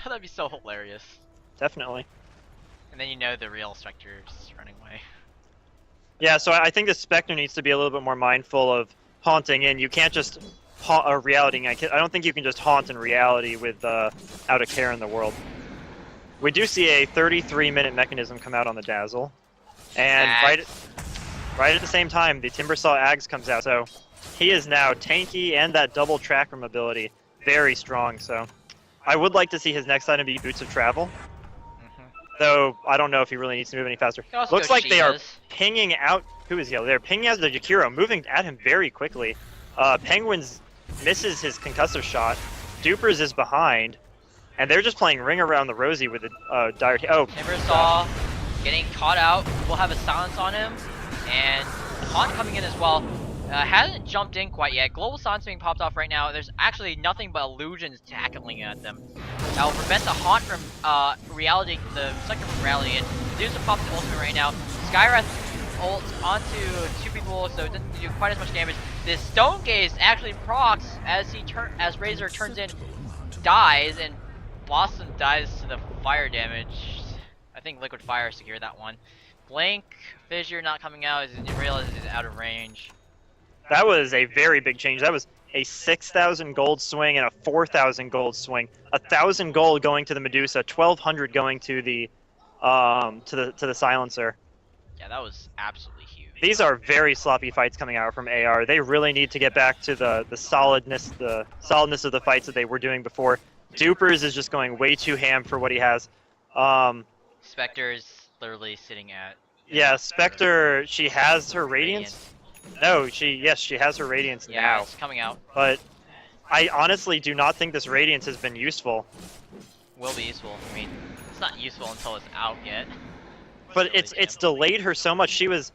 That'd be so hilarious. Definitely. And then you know the real Spectre just running away. Yeah, so I think the Spectre needs to be a little bit more mindful of haunting in. You can't just haunt reality. I don't think you can just haunt in reality without a care in the world. We do see a 33-minute mechanism come out on the Dazzle. And right at the same time, the Timbersaw Ags comes out, so he is now tanky and that double tracker mobility very strong, so I would like to see his next item be Boots of Travel. Though I don't know if he really needs to move any faster. Looks like they are pinging out. Who is yellow? They're pinging out the Jakiro, moving at him very quickly. Penguins misses his concussive shot. Dupers is behind, and they're just playing ring around the rosy with a dire. Timbersaw getting caught out. We'll have a silence on him, and Haunt coming in as well. Hasn't jumped in quite yet. Global Silence being popped off right now. There's actually nothing but illusions tackling at them. That will prevent the Haunt from reality, the sector from reality. And Medusa pops the ultimate right now. Skywrath ults onto 2 people, so it doesn't do quite as much damage. This Stone Gaze actually procs as Razor turns in, dies, and Boston dies to the fire damage. I think Liquid Fire secured that one. Blink, Fissure not coming out, as you realize it's out of range. That was a very big change. That was a 6,000 gold swing and a 4,000 gold swing. 1,000 gold going to the Medusa, 1,200 going to the Silencer. Yeah, that was absolutely huge. These are very sloppy fights coming out from AR. They really need to get back to the solidness of the fights that they were doing before. Dupers is just going way too ham for what he has. Spectre is literally sitting at. Yeah, Spectre. She has her Radiance. No, she has her Radiance yeah, now. it's coming out. But I honestly do not think this Radiance has been useful. Will be useful. I mean, it's not useful until it's out yet. But it's delayed her so much. She was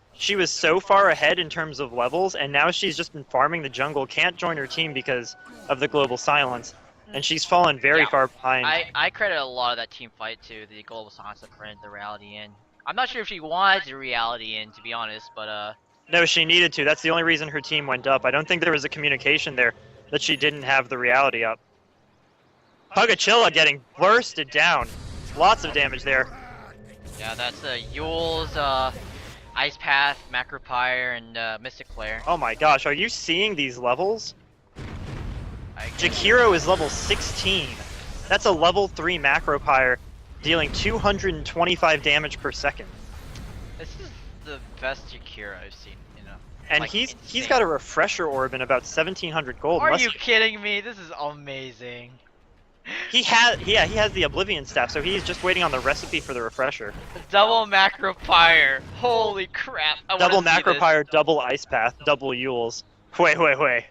so far ahead in terms of levels, and now she's just been farming the jungle. Can't join her team because of the Global Silence, and she's fallen very far behind. I credit a lot of that team fight to the Global Silence that prevented the reality in. I'm not sure if she wanted the reality in, to be honest, but No, she needed to. That's the only reason her team went up. I don't think there was a communication there that she didn't have the reality up. Pugachilla getting bursted down. Lots of damage there. yeah, that's Yule's Ice Path, Macropyre, and Mystic Flare. Oh my gosh, are you seeing these levels? Jakiro is level 16. That's a level 3 Macropyre dealing 225 damage per second. This is the best Jakiro I've seen, you know. And Like, he's insane. got a refresher orb in about 1,700 gold. Are you kidding me? This is amazing. He has the Oblivion staff, so he's just waiting on the recipe for the refresher. Double Macropyre. Holy crap. I wanna Double see this. Macropyre, double Ice Path, double Yules. Wait.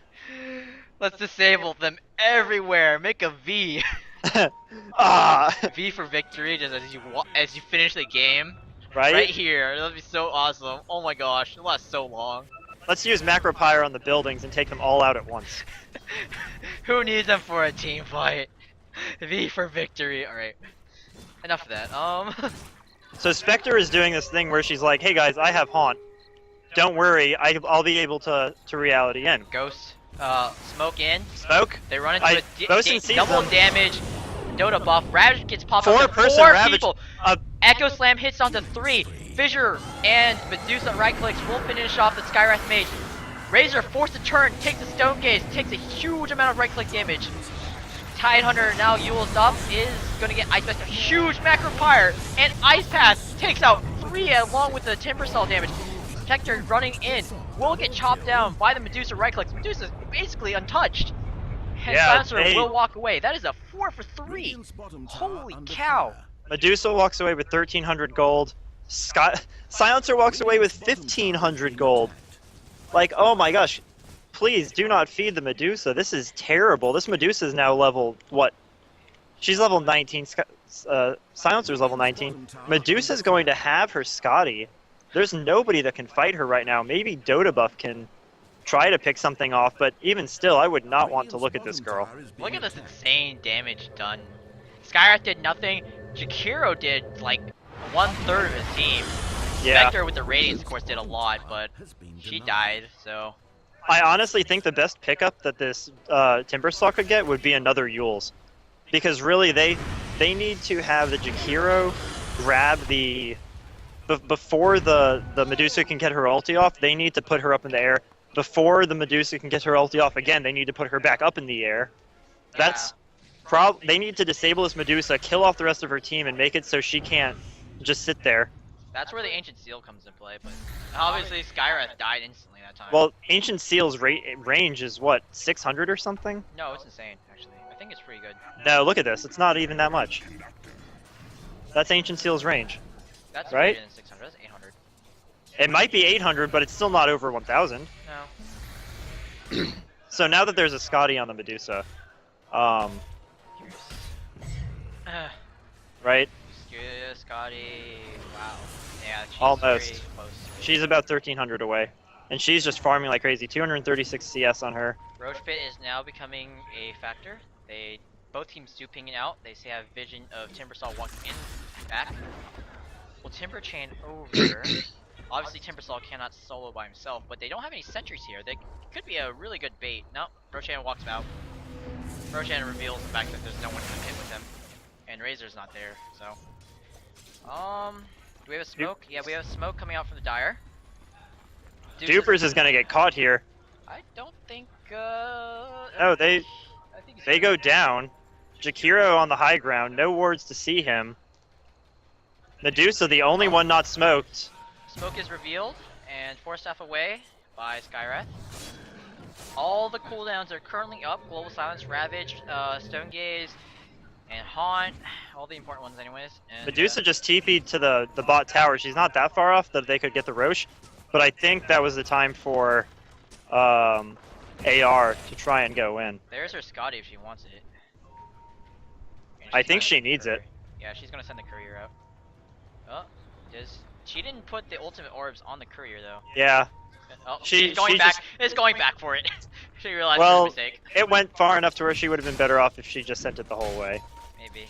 Let's disable them everywhere. Make a V. Ah, V for victory, just as you finish the game. right? Right here. That'd be so awesome. Oh my gosh, it lasts so long. Let's use Macropyre on the buildings and take them all out at once. Who needs them for a team fight? V for victory. Alright. Enough of that. So Spectre is doing this thing where she's like, hey guys, I have Haunt. Don't worry, I'll be able to reality in. Ghost. Smoke in. Smoke? They run into Bosun sees double them. damage. Dota buff. Ravage gets popped Four up to person 4 Ravage. people. Echo Slam hits onto 3. Fissure and Medusa right clicks will finish off the Skywrath Mage. Razor forced to turn, takes the Stone Gaze, takes a huge amount of right click damage. Tide Hunter now Yule's up, is gonna get Ice Path, a huge Macropyre, and Ice Path takes out 3 along with the Timber Cell damage. Spectre running in, will get chopped down by the Medusa right clicks. Medusa's basically untouched. And Yeah, Silencer will walk away. That is a 4 for 3. Holy cow. Medusa walks away with 1,300 gold. Silencer walks away with 1,500 gold. Like, oh my gosh. Please do not feed the Medusa. This is terrible. This Medusa is now level, what? She's level 19. Silencer's level 19. Medusa's going to have her Scotty. There's nobody that can fight her right now. Maybe Dota Buff can try to pick something off, but even still, I would not want to look at this girl. Look at this insane damage done. Skywrath did nothing. Jakiro did like 1/3 of his team. Yeah. Spectre with the Radiance, of course, did a lot, but she died, so. I honestly think the best pickup that this Timbersaw could get would be another Yules. Because really, they need to have the Jakiro grab the... Before the Medusa can get her ulti off, they need to put her up in the air. Before the Medusa can get her ulti off again, they need to put her back up in the air. That's they need to disable this Medusa, kill off the rest of her team, and make it so she can't just sit there. That's where the Ancient Seal comes into play, but obviously Skywrath died instantly that time. Well, Ancient Seal's range is what, 600 or something? No, it's insane, actually. I think it's pretty good. No, look at this. It's not even that much. That's Ancient Seal's range. That's right? greater than 600. That's 800. It might be 800, but it's still not over 1,000. No. So now that there's a Scotty on the Medusa, right? Scotty. Wow. Yeah, she's Almost. very close to it. She's about 1,300 away. and she's just farming like crazy. 236 CS on her. Roach Pit is now becoming a factor. Both teams do ping it out. They say have vision of Timbersaw walking in back. Well, Timber Chain over. Obviously, Timbersaw cannot solo by himself, but they don't have any sentries here. They could be a really good bait. No, Roshan walks out. Roshan reveals the fact that there's no one to hit with him, and Razor's not there. So, do we have a smoke? Yeah, we have a smoke coming out from the Dire. Dupers is gonna get caught here. I don't think. No, they go down. Jakiro on the high ground. No wards to see him. Medusa, the only one not smoked. Smoke is revealed and forced half away by Skywrath. All the cooldowns are currently up. Global Silence, Ravage, Stone Gaze, and Haunt. All the important ones anyways. And, Medusa just TP'd to the bot tower. She's not that far off that they could get the Roche. But I think that was the time for AR to try and go in. There's her Scotty if she wants it. I think she needs it. Yeah, she's gonna send the courier out. Oh, she didn't put the ultimate orbs on the courier though. Yeah. Oh, she's going back. It's going back for it. She realized her mistake. It went far enough to where she would have been better off if she just sent it the whole way. Maybe.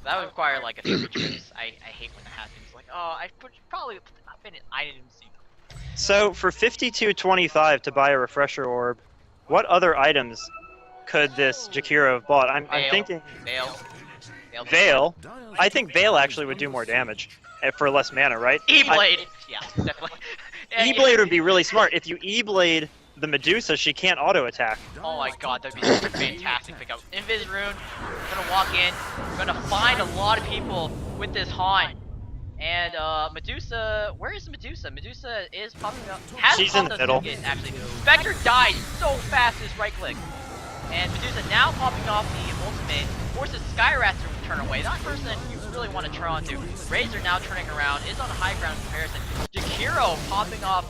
That would require like a few trips. I hate when that happens. Like, oh, I probably I didn't see. So for 52.25 to buy a refresher orb, what other items could this Jakiro have bought? I'm thinking Veil. I think Veil actually would do more damage for less mana, right? E-Blade. Yeah, definitely. E-Blade would be really smart. If you E-Blade the Medusa, she can't auto attack. Oh my god, that'd be such a fantastic pickup. Invis Rune, we're gonna walk in, we're gonna find a lot of people with this Haunt. And Medusa, where is Medusa? Medusa is popping up. She's in the middle. Actually, Spectre died so fast with his right click. And Medusa now popping off the ultimate forces Skywrath to turn away. Not a person that you really want to turn onto. Razor now turning around, is on high ground in comparison. Jakiro popping off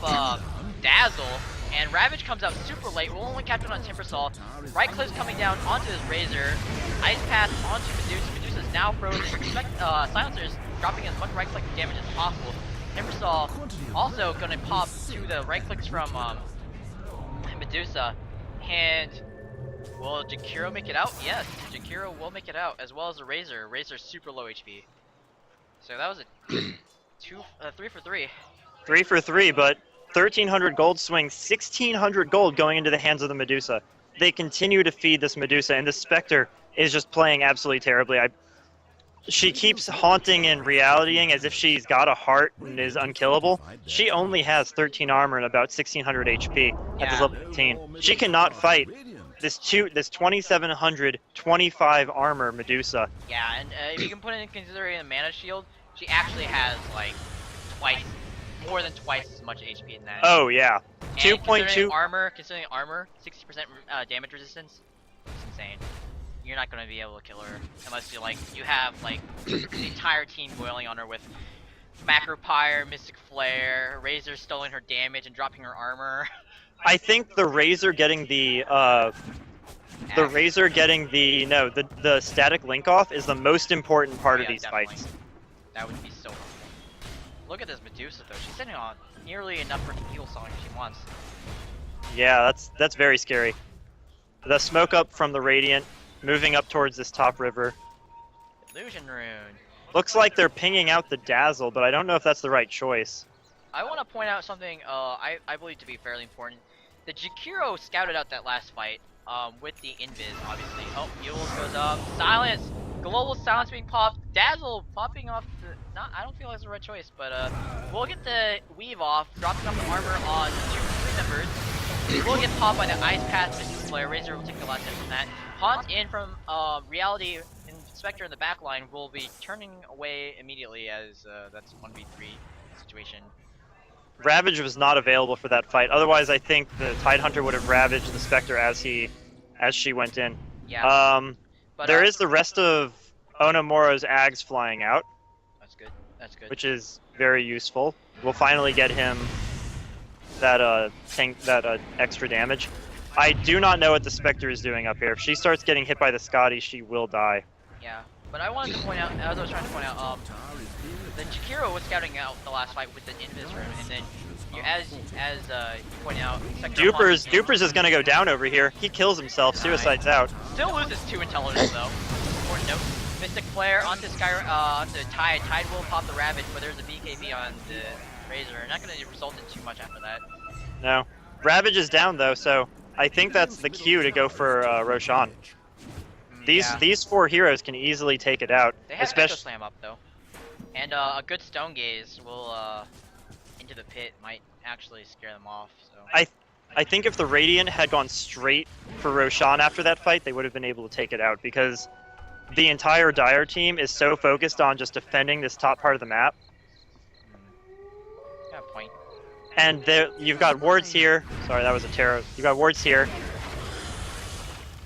Dazzle, and Ravage comes out super late. Will only capture on Timbersaw. Right click's coming down onto his Razor. Ice Path onto Medusa. Medusa's now frozen. Silencers dropping as much right click damage as possible. Timbersaw also gonna pop to the right clicks from Medusa. And will Jakiro make it out? Yes, Jakiro will make it out, as well as the Razor. Razor's super low HP. So that was a 3 for 3. 3 for 3, but 1,300 gold swing, 1,600 gold going into the hands of the Medusa. They continue to feed this Medusa, and this Spectre is just playing absolutely terribly. She keeps haunting and realitying as if she's got a heart and is unkillable. She only has 13 armor and about 1,600 HP at this level 15. She cannot fight this 2,725 armor Medusa. Yeah, and if you can put in considering a mana shield, she actually has like more than twice as much HP in that. Oh yeah, 2.2 armor. Considering armor, 60% damage resistance. It's insane. You're not gonna be able to kill her unless you have like the entire team wailing on her with Macropyre, Mystic Flare, Razor stealing her damage and dropping her armor. I think the Razor getting the static link off is the most important part of these fights. That would be so. Look at this Medusa though. She's sitting on nearly enough for heal song if she wants. Yeah, that's very scary. The smoke up from the Radiant, moving up towards this top river. Illusion Rune. Looks like they're pinging out the Dazzle, but I don't know if that's the right choice. I want to point out something I believe to be fairly important. The Jakiro scouted out that last fight with the Invis, obviously. Oh, Yules goes up. Silence! Global Silence being popped. Dazzle popping off the... I don't feel like it's the right choice, but we'll get the Weave off, dropping off the armor on 2-3 members. We'll get popped by the Ice Path Mystic Flare. Razor will take the last hit from that. Haunt in from Reality and Spectre in the back line will be turning away immediately as that's 1v3 situation. Ravage was not available for that fight. Otherwise, I think the Tidehunter would have ravaged the Spectre as she went in. Yeah. But there is the rest of Onomoro's Ags flying out. That's good. That's good. Which is very useful. We'll finally get him that extra damage. I do not know what the Spectre is doing up here. If she starts getting hit by the Scotty, she will die. Yeah, but I wanted to point out, as I was trying to point out, the Jakiro was scouting out the last fight with the Invis Rune, and then you pointed out, Dupers is gonna go down over here. He kills himself. Suicide's out. Still loses 2 intelligence though. Important note. Mystic Flare onto onto Tide. Tide will pop the Ravage, but there's a BKB on the Razor. Not gonna result in too much after that. No. Ravage is down though, so I think that's the cue to go for Roshan. These 4 heroes can easily take it out. They have Echo Slam up though. And a good Stone Gaze will into the pit might actually scare them off. So I think if the Radiant had gone straight for Roshan after that fight, they would have been able to take it out because the entire Dire team is so focused on just defending this top part of the map. Got a point. And you've got wards here. Sorry, that was a terror. You've got wards here.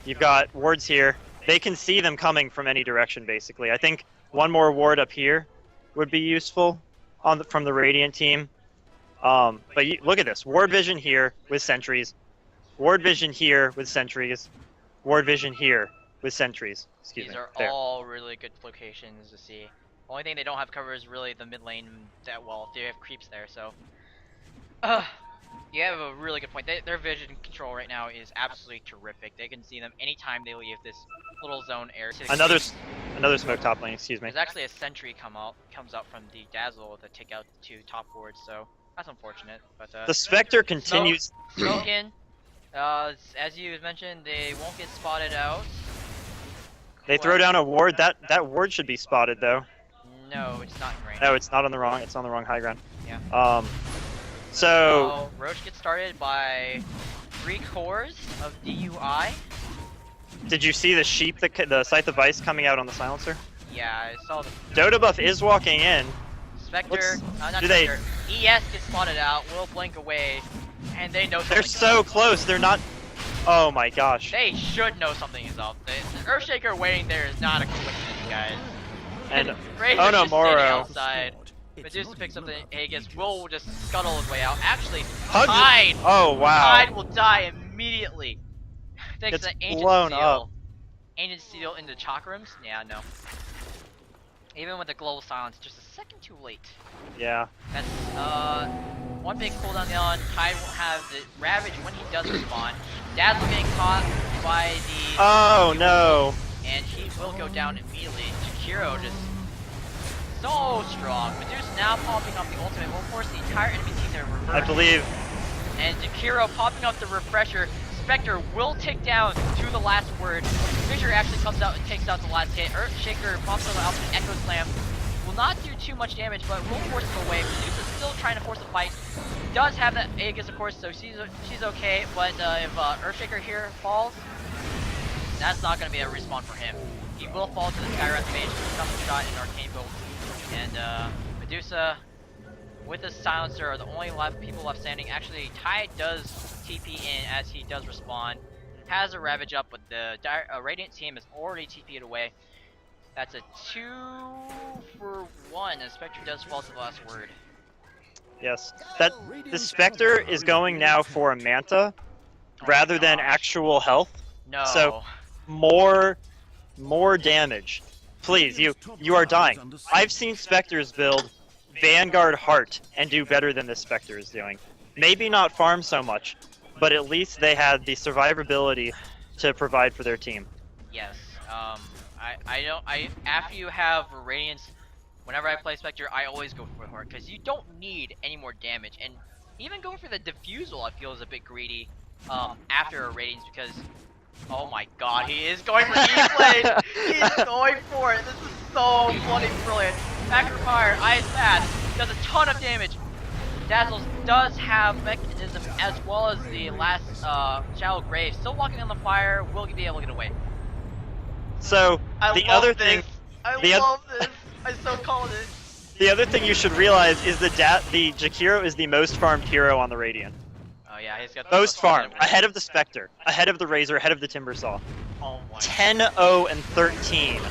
You've got wards here. They can see them coming from any direction, basically. I think one more ward up here would be useful from the Radiant team. But look at this. Ward vision here with sentries. Ward vision here with sentries. Ward vision here with sentries. Excuse me. These are all really good locations to see. Only thing they don't have cover is really the mid lane that well. They have creeps there, so. You have a really good point. Their vision control right now is absolutely terrific. They can see them anytime they leave this little zone area. Another smoke top lane. Excuse me. There's actually a sentry comes out from the Dazzle to take out 2 top wards, so that's unfortunate. But the Spectre continues. Smoke in. As you mentioned, they won't get spotted out. They throw down a ward. That ward should be spotted though. No, it's not in range. No, it's not on the wrong. It's on the wrong high ground. Yeah. So Roche gets started by 3 cores of DUI. Did you see the sheep, the Scythe of Ice coming out on the silencer? Yeah, I saw the Dota buff is walking in. Spectre, not Spectre. ES gets spotted out, will blink away, and they know something. They're so close. They're not. Oh my gosh. They should know something is up. The Earthshaker waiting there is not a coincidence, guys. And Razor's just Moro standing outside. Medusa picks up the Aegis, will just scuttle his way out. Actually, Tide! Oh wow. Tide will die immediately. Thanks to Ancient blown Seal. up. Ancient Seal into Chakrams? Yeah, no. Even with the Global Silence, just a second too late. Yeah. That's, one big cooldown on. Tide won't have the Ravage when he does respawn. Dazzle getting caught by the... Oh no. And he will go down immediately. Jakiro just so strong. Medusa now popping up the ultimate will force the entire enemy team to reverse. I believe. And Jakiro popping up the refresher. Spectre will tick down to the last word. Fissure actually comes out and takes out the last hit. Earthshaker pops out the Echo Slam. Will not do too much damage, but will force him away. Medusa's still trying to force the fight. Does have that Aegis, of course, so she's okay. But if Earthshaker here falls, that's not going to be a respawn for him. He will fall to the Skywrath mage with a couple shot in Arcane Bolt. And Medusa, with the silencer, are the only people left standing. Actually, Tide does TP in as he does respawn. Has a Ravage up, but the Radiant team is already TP'd away. That's a 2 for 1, and Spectre does fall to the last word. Yes. The Spectre is going now for a Manta rather than actual health. No. So more damage. Please, you are dying. I've seen Spectres build Vanguard Heart and do better than this Spectre is doing. Maybe not farm so much, but at least they had the survivability to provide for their team. Yes. After you have Radiance, whenever I play Spectre, I always go for Heart because you don't need any more damage. And even going for the Diffusal, I feel is a bit greedy after a Radiance because. Oh my god, he is going for E-Blade! He's going for it! This is so bloody brilliant. Factor Fire, Ice Fast, does a ton of damage. Dazzle does have Mechanism as well as the last Shallow Grave. Still walking on the fire, will be able to get away. So, I love this. I so called it. The other thing you should realize is the Jakiro is the most farmed hero on the Radiant. Oh yeah, he's got most farmed, ahead of the Spectre, ahead of the Razor, ahead of the Timbersaw. Oh my. 10-0 and 13.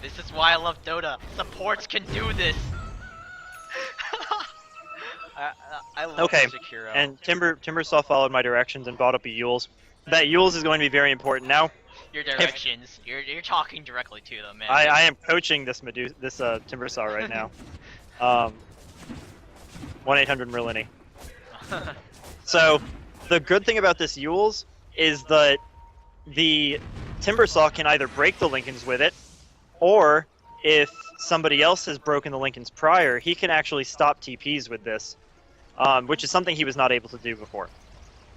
This is why I love Dota. Supports can do this. I love Jakiro. And Timbersaw followed my directions and bought up a Yules. That Yules is going to be very important now. Your directions. You're talking directly to them, man. I am coaching this Timbersaw right now. 1-800-Merlini. So, the good thing about this Yules is that the Timbersaw can either break the Lincolns with it, or if somebody else has broken the Lincolns prior, he can actually stop TPs with this, which is something he was not able to do before.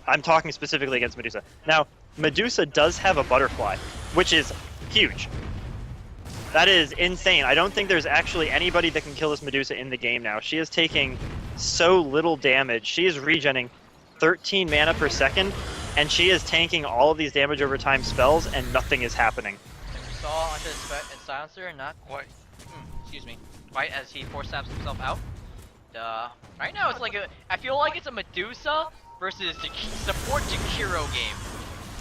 I'm talking specifically against Medusa. Now, Medusa does have a butterfly, which is huge. That is insane. I don't think there's actually anybody that can kill this Medusa in the game now. She is taking so little damage. She is regenerating 13 mana per second, and she is tanking all of these damage over time spells, and nothing is happening. Saw onto the silencer, not quite. Excuse me. Quite as he force taps himself out. Right now it's like I feel like it's a Medusa versus support Jakiro game.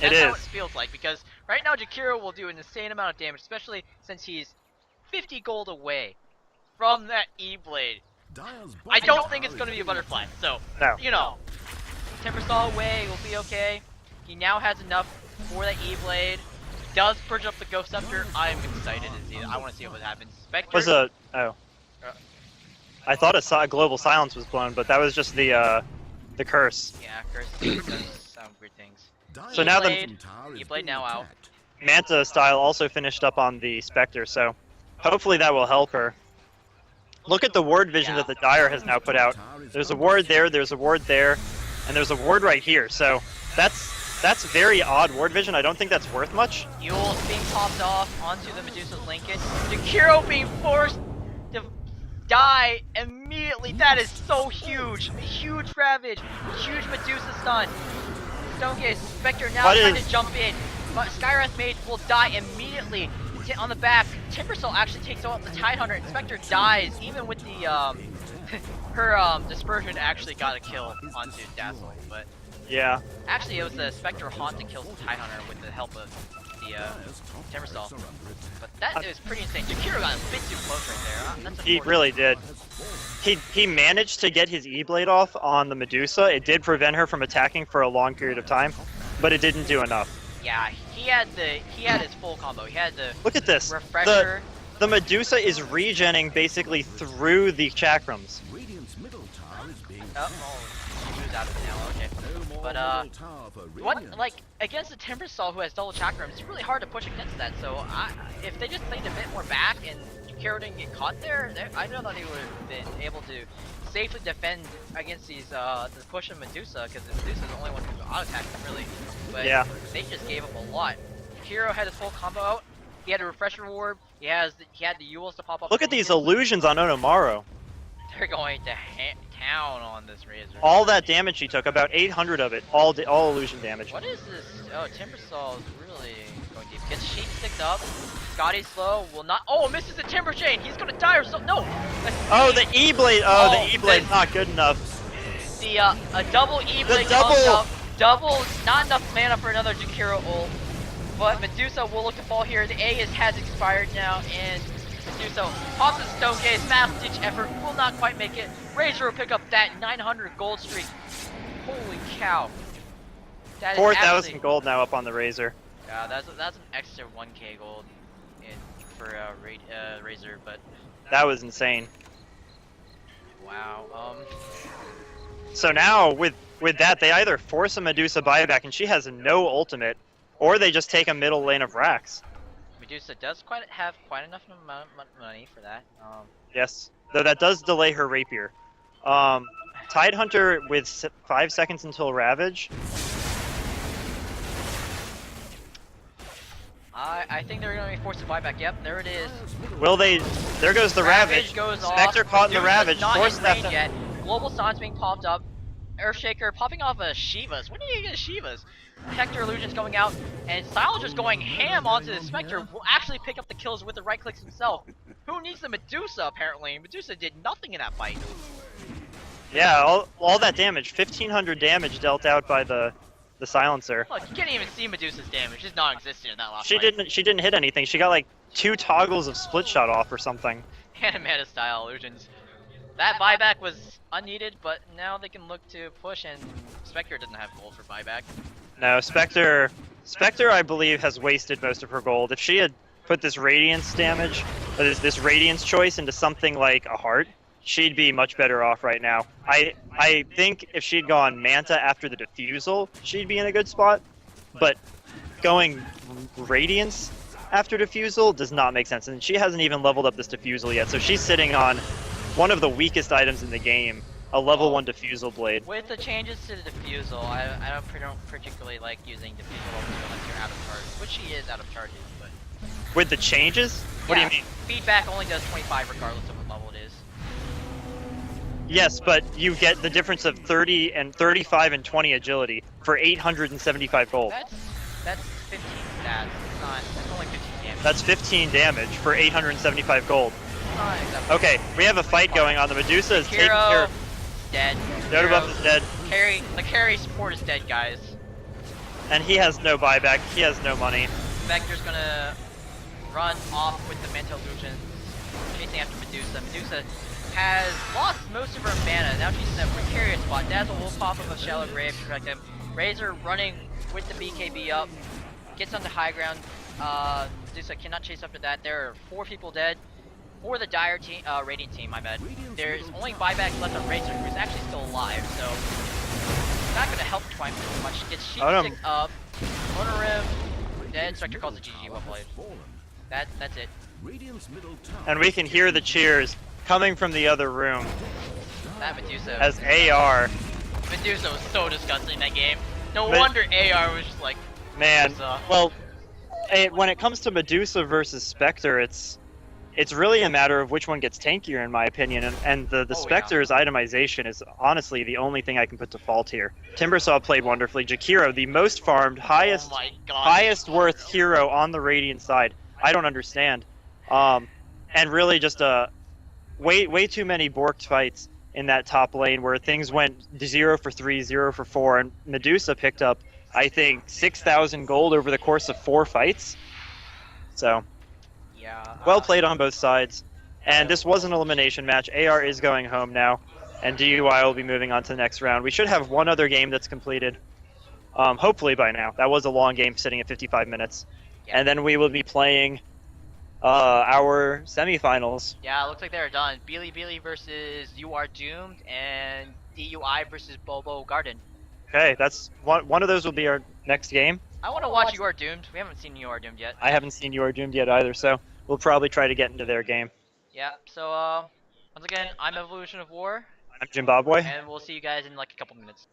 That's how it feels like, because right now Jakiro will do an insane amount of damage, especially since he's 50 gold away from that E-Blade. I don't think it's going to be a butterfly, so, you know, Timbersaw away will be okay. He now has enough for that E-Blade. He does purge up the Ghost Scepter. I'm excited to see it. I want to see what happens. Spectre... I thought a global silence was blown, but that was just the curse. Yeah, curse does sound weird things. So now the E-Blade now out. Manta style also finished up on the Spectre, so hopefully that will help her. Look at the ward vision that the Dire has now put out. There's a ward there, there's a ward there, and there's a ward right here. So that's very odd ward vision. I don't think that's worth much. Yule's being popped off onto the Medusa's Lincoln. Jakiro being forced to die immediately. That is so huge. Huge Ravage. Huge Medusa stun. Stonegaze, Spectre now trying to jump in, but Skywrath Mage will die immediately. On the back, Timbersaw actually takes out the Tidehunter, and Spectre dies, even with the, her, Dispersion actually got a kill onto Dazzle, but... Yeah. Actually, it was the Spectre Haunt that kills the Tidehunter with the help of the, Timbersaw. But that is pretty insane. Jakiro got a bit too close right there. That's he really did. He managed to get his E-Blade off on the Medusa. It did prevent her from attacking for a long period of time, but it didn't do enough. Yeah, he had his full combo. He had the Look at this. Refresher. The Medusa is regenning basically through the chakrams. She moves out of it now, okay. But like against the Timbersaw who has double chakrams, it's really hard to push against that. So if they just played a bit more back and Jakiro didn't get caught there, I know that he would have been able to safely defend against these the push of Medusa, because Medusa's the only one who can auto attack them really. But they just gave up a lot. Jakiro had his full combo out. He had a refresher orb. He had the Yules to pop up. Look at these illusions on Onomaru. They're going to town on this Razor. All that damage he took, about 800 of it, all illusion damage. What is this? Oh, Timbersaw is really going deep. Gets Sheep sticked up. Scotty slow will not. Oh, misses the Timber Chain. He's gonna die or so. No. Oh, the E-Blade. Oh, the E-Blade's not good enough. The a double E-Blade comes up. Double, not enough mana for another Jakiro ult. But Medusa will look to fall here. The A has expired now, and Medusa pops the Stonegaze. Mass ditch effort will not quite make it. Razor will pick up that 900 gold streak. Holy cow. 4,000 gold now up on the Razor. Yeah, that's an extra 1k gold for Razor, but that was insane. Wow. So now with that, they either force a Medusa buyback and she has no ultimate, or they just take a middle lane of Rax. Medusa does have quite enough amount of money for that. Yes, though that does delay her rapier. Tidehunter with 5 seconds until Ravage. I think they're going to be forced to buy back. Yep, there it is. Will they? There goes the Ravage. Goes Spectre off. caught in the Ravage. Forced that yet. Global Sonics being popped up. Earthshaker popping off a Shiva's. When did you get a Shiva's? Protector Illusions going out. And Style just going ham onto the Spectre. Will actually pick up the kills with the right clicks himself. Who needs the Medusa, apparently? Medusa did nothing in that fight. Yeah, all that damage. 1,500 damage dealt out by the silencer. Look, you can't even see Medusa's damage. It's non-existent in that last fight. She didn't hit anything. She got like 2 toggles of split shot off or something. Animata style illusions. That buyback was unneeded, but now they can look to push, and Spectre doesn't have gold for buyback. No, Spectre I believe has wasted most of her gold. If she had put this Radiance damage, this Radiance choice into something like a Heart, she'd be much better off right now. I think if she'd gone Manta after the defusal, she'd be in a good spot. But going Radiance after defusal does not make sense, and she hasn't even leveled up this defusal yet, so she's sitting on one of the weakest items in the game, a level 1 defusal blade. With the changes to the defusal, I don't particularly like using defusal unless you're out of charge, which she is out of charges, but... With the changes? What do you mean? Feedback only does 25 regardless of what level it is. Yes, but you get the difference of 30 and 35 and 20 agility for 875 gold. That's 15 stats. That's only 15 damage. That's 15 damage for 875 gold. Exactly. Okay, we have a fight going on. The Medusa is taking care of... Dead. Dodo buff is dead. The carry support is dead, guys. And he has no buyback. He has no money. Vector's gonna run off with the Manta Illusions, chasing after Medusa. Medusa has lost most of her mana. Now she's in a precarious spot. Dazzle will pop up a shallow grave to protect him. Razor running with the BKB up. Gets onto high ground. Medusa cannot chase after that. There are 4 people dead. For the Dire team, Radiant team, my bad. There's only buyback left on Razor, who's actually still alive, so not gonna help too much. Gets Sheep picked up. Monorim dead. Spectre calls it GG. Well played. That's it. And we can hear the cheers coming from the other room. That Medusa. As AR. Medusa was so disgusting in that game. No wonder AR was just like. Man, well, when it comes to Medusa versus Spectre, it's really a matter of which one gets tankier, in my opinion. And the Spectre's itemization is honestly the only thing I can put to fault here. Timbersaw played wonderfully. Jakiro, the most farmed, highest worth hero on the Radiant side. I don't understand. And really just way too many borked fights in that top lane where things went 0 for 3, 0 for 4, and Medusa picked up, I think, 6,000 gold over the course of 4 fights. So, well played on both sides. And this was an elimination match. AR is going home now, and DUI will be moving on to the next round. We should have one other game that's completed, hopefully by now. That was a long game sitting at 55 minutes. Yeah. And then we will be playing our semifinals. Yeah, it looks like they're done. Beely versus You Are Doomed, and DUI versus Bobo Garden. Okay, that's one of those will be our next game. I want to watch You Are Doomed. We haven't seen You Are Doomed yet. I haven't seen You Are Doomed yet either, so we'll probably try to get into their game. Yeah, so once again, I'm Evolution of War. I'm Zimbabwe. And we'll see you guys in like a couple minutes.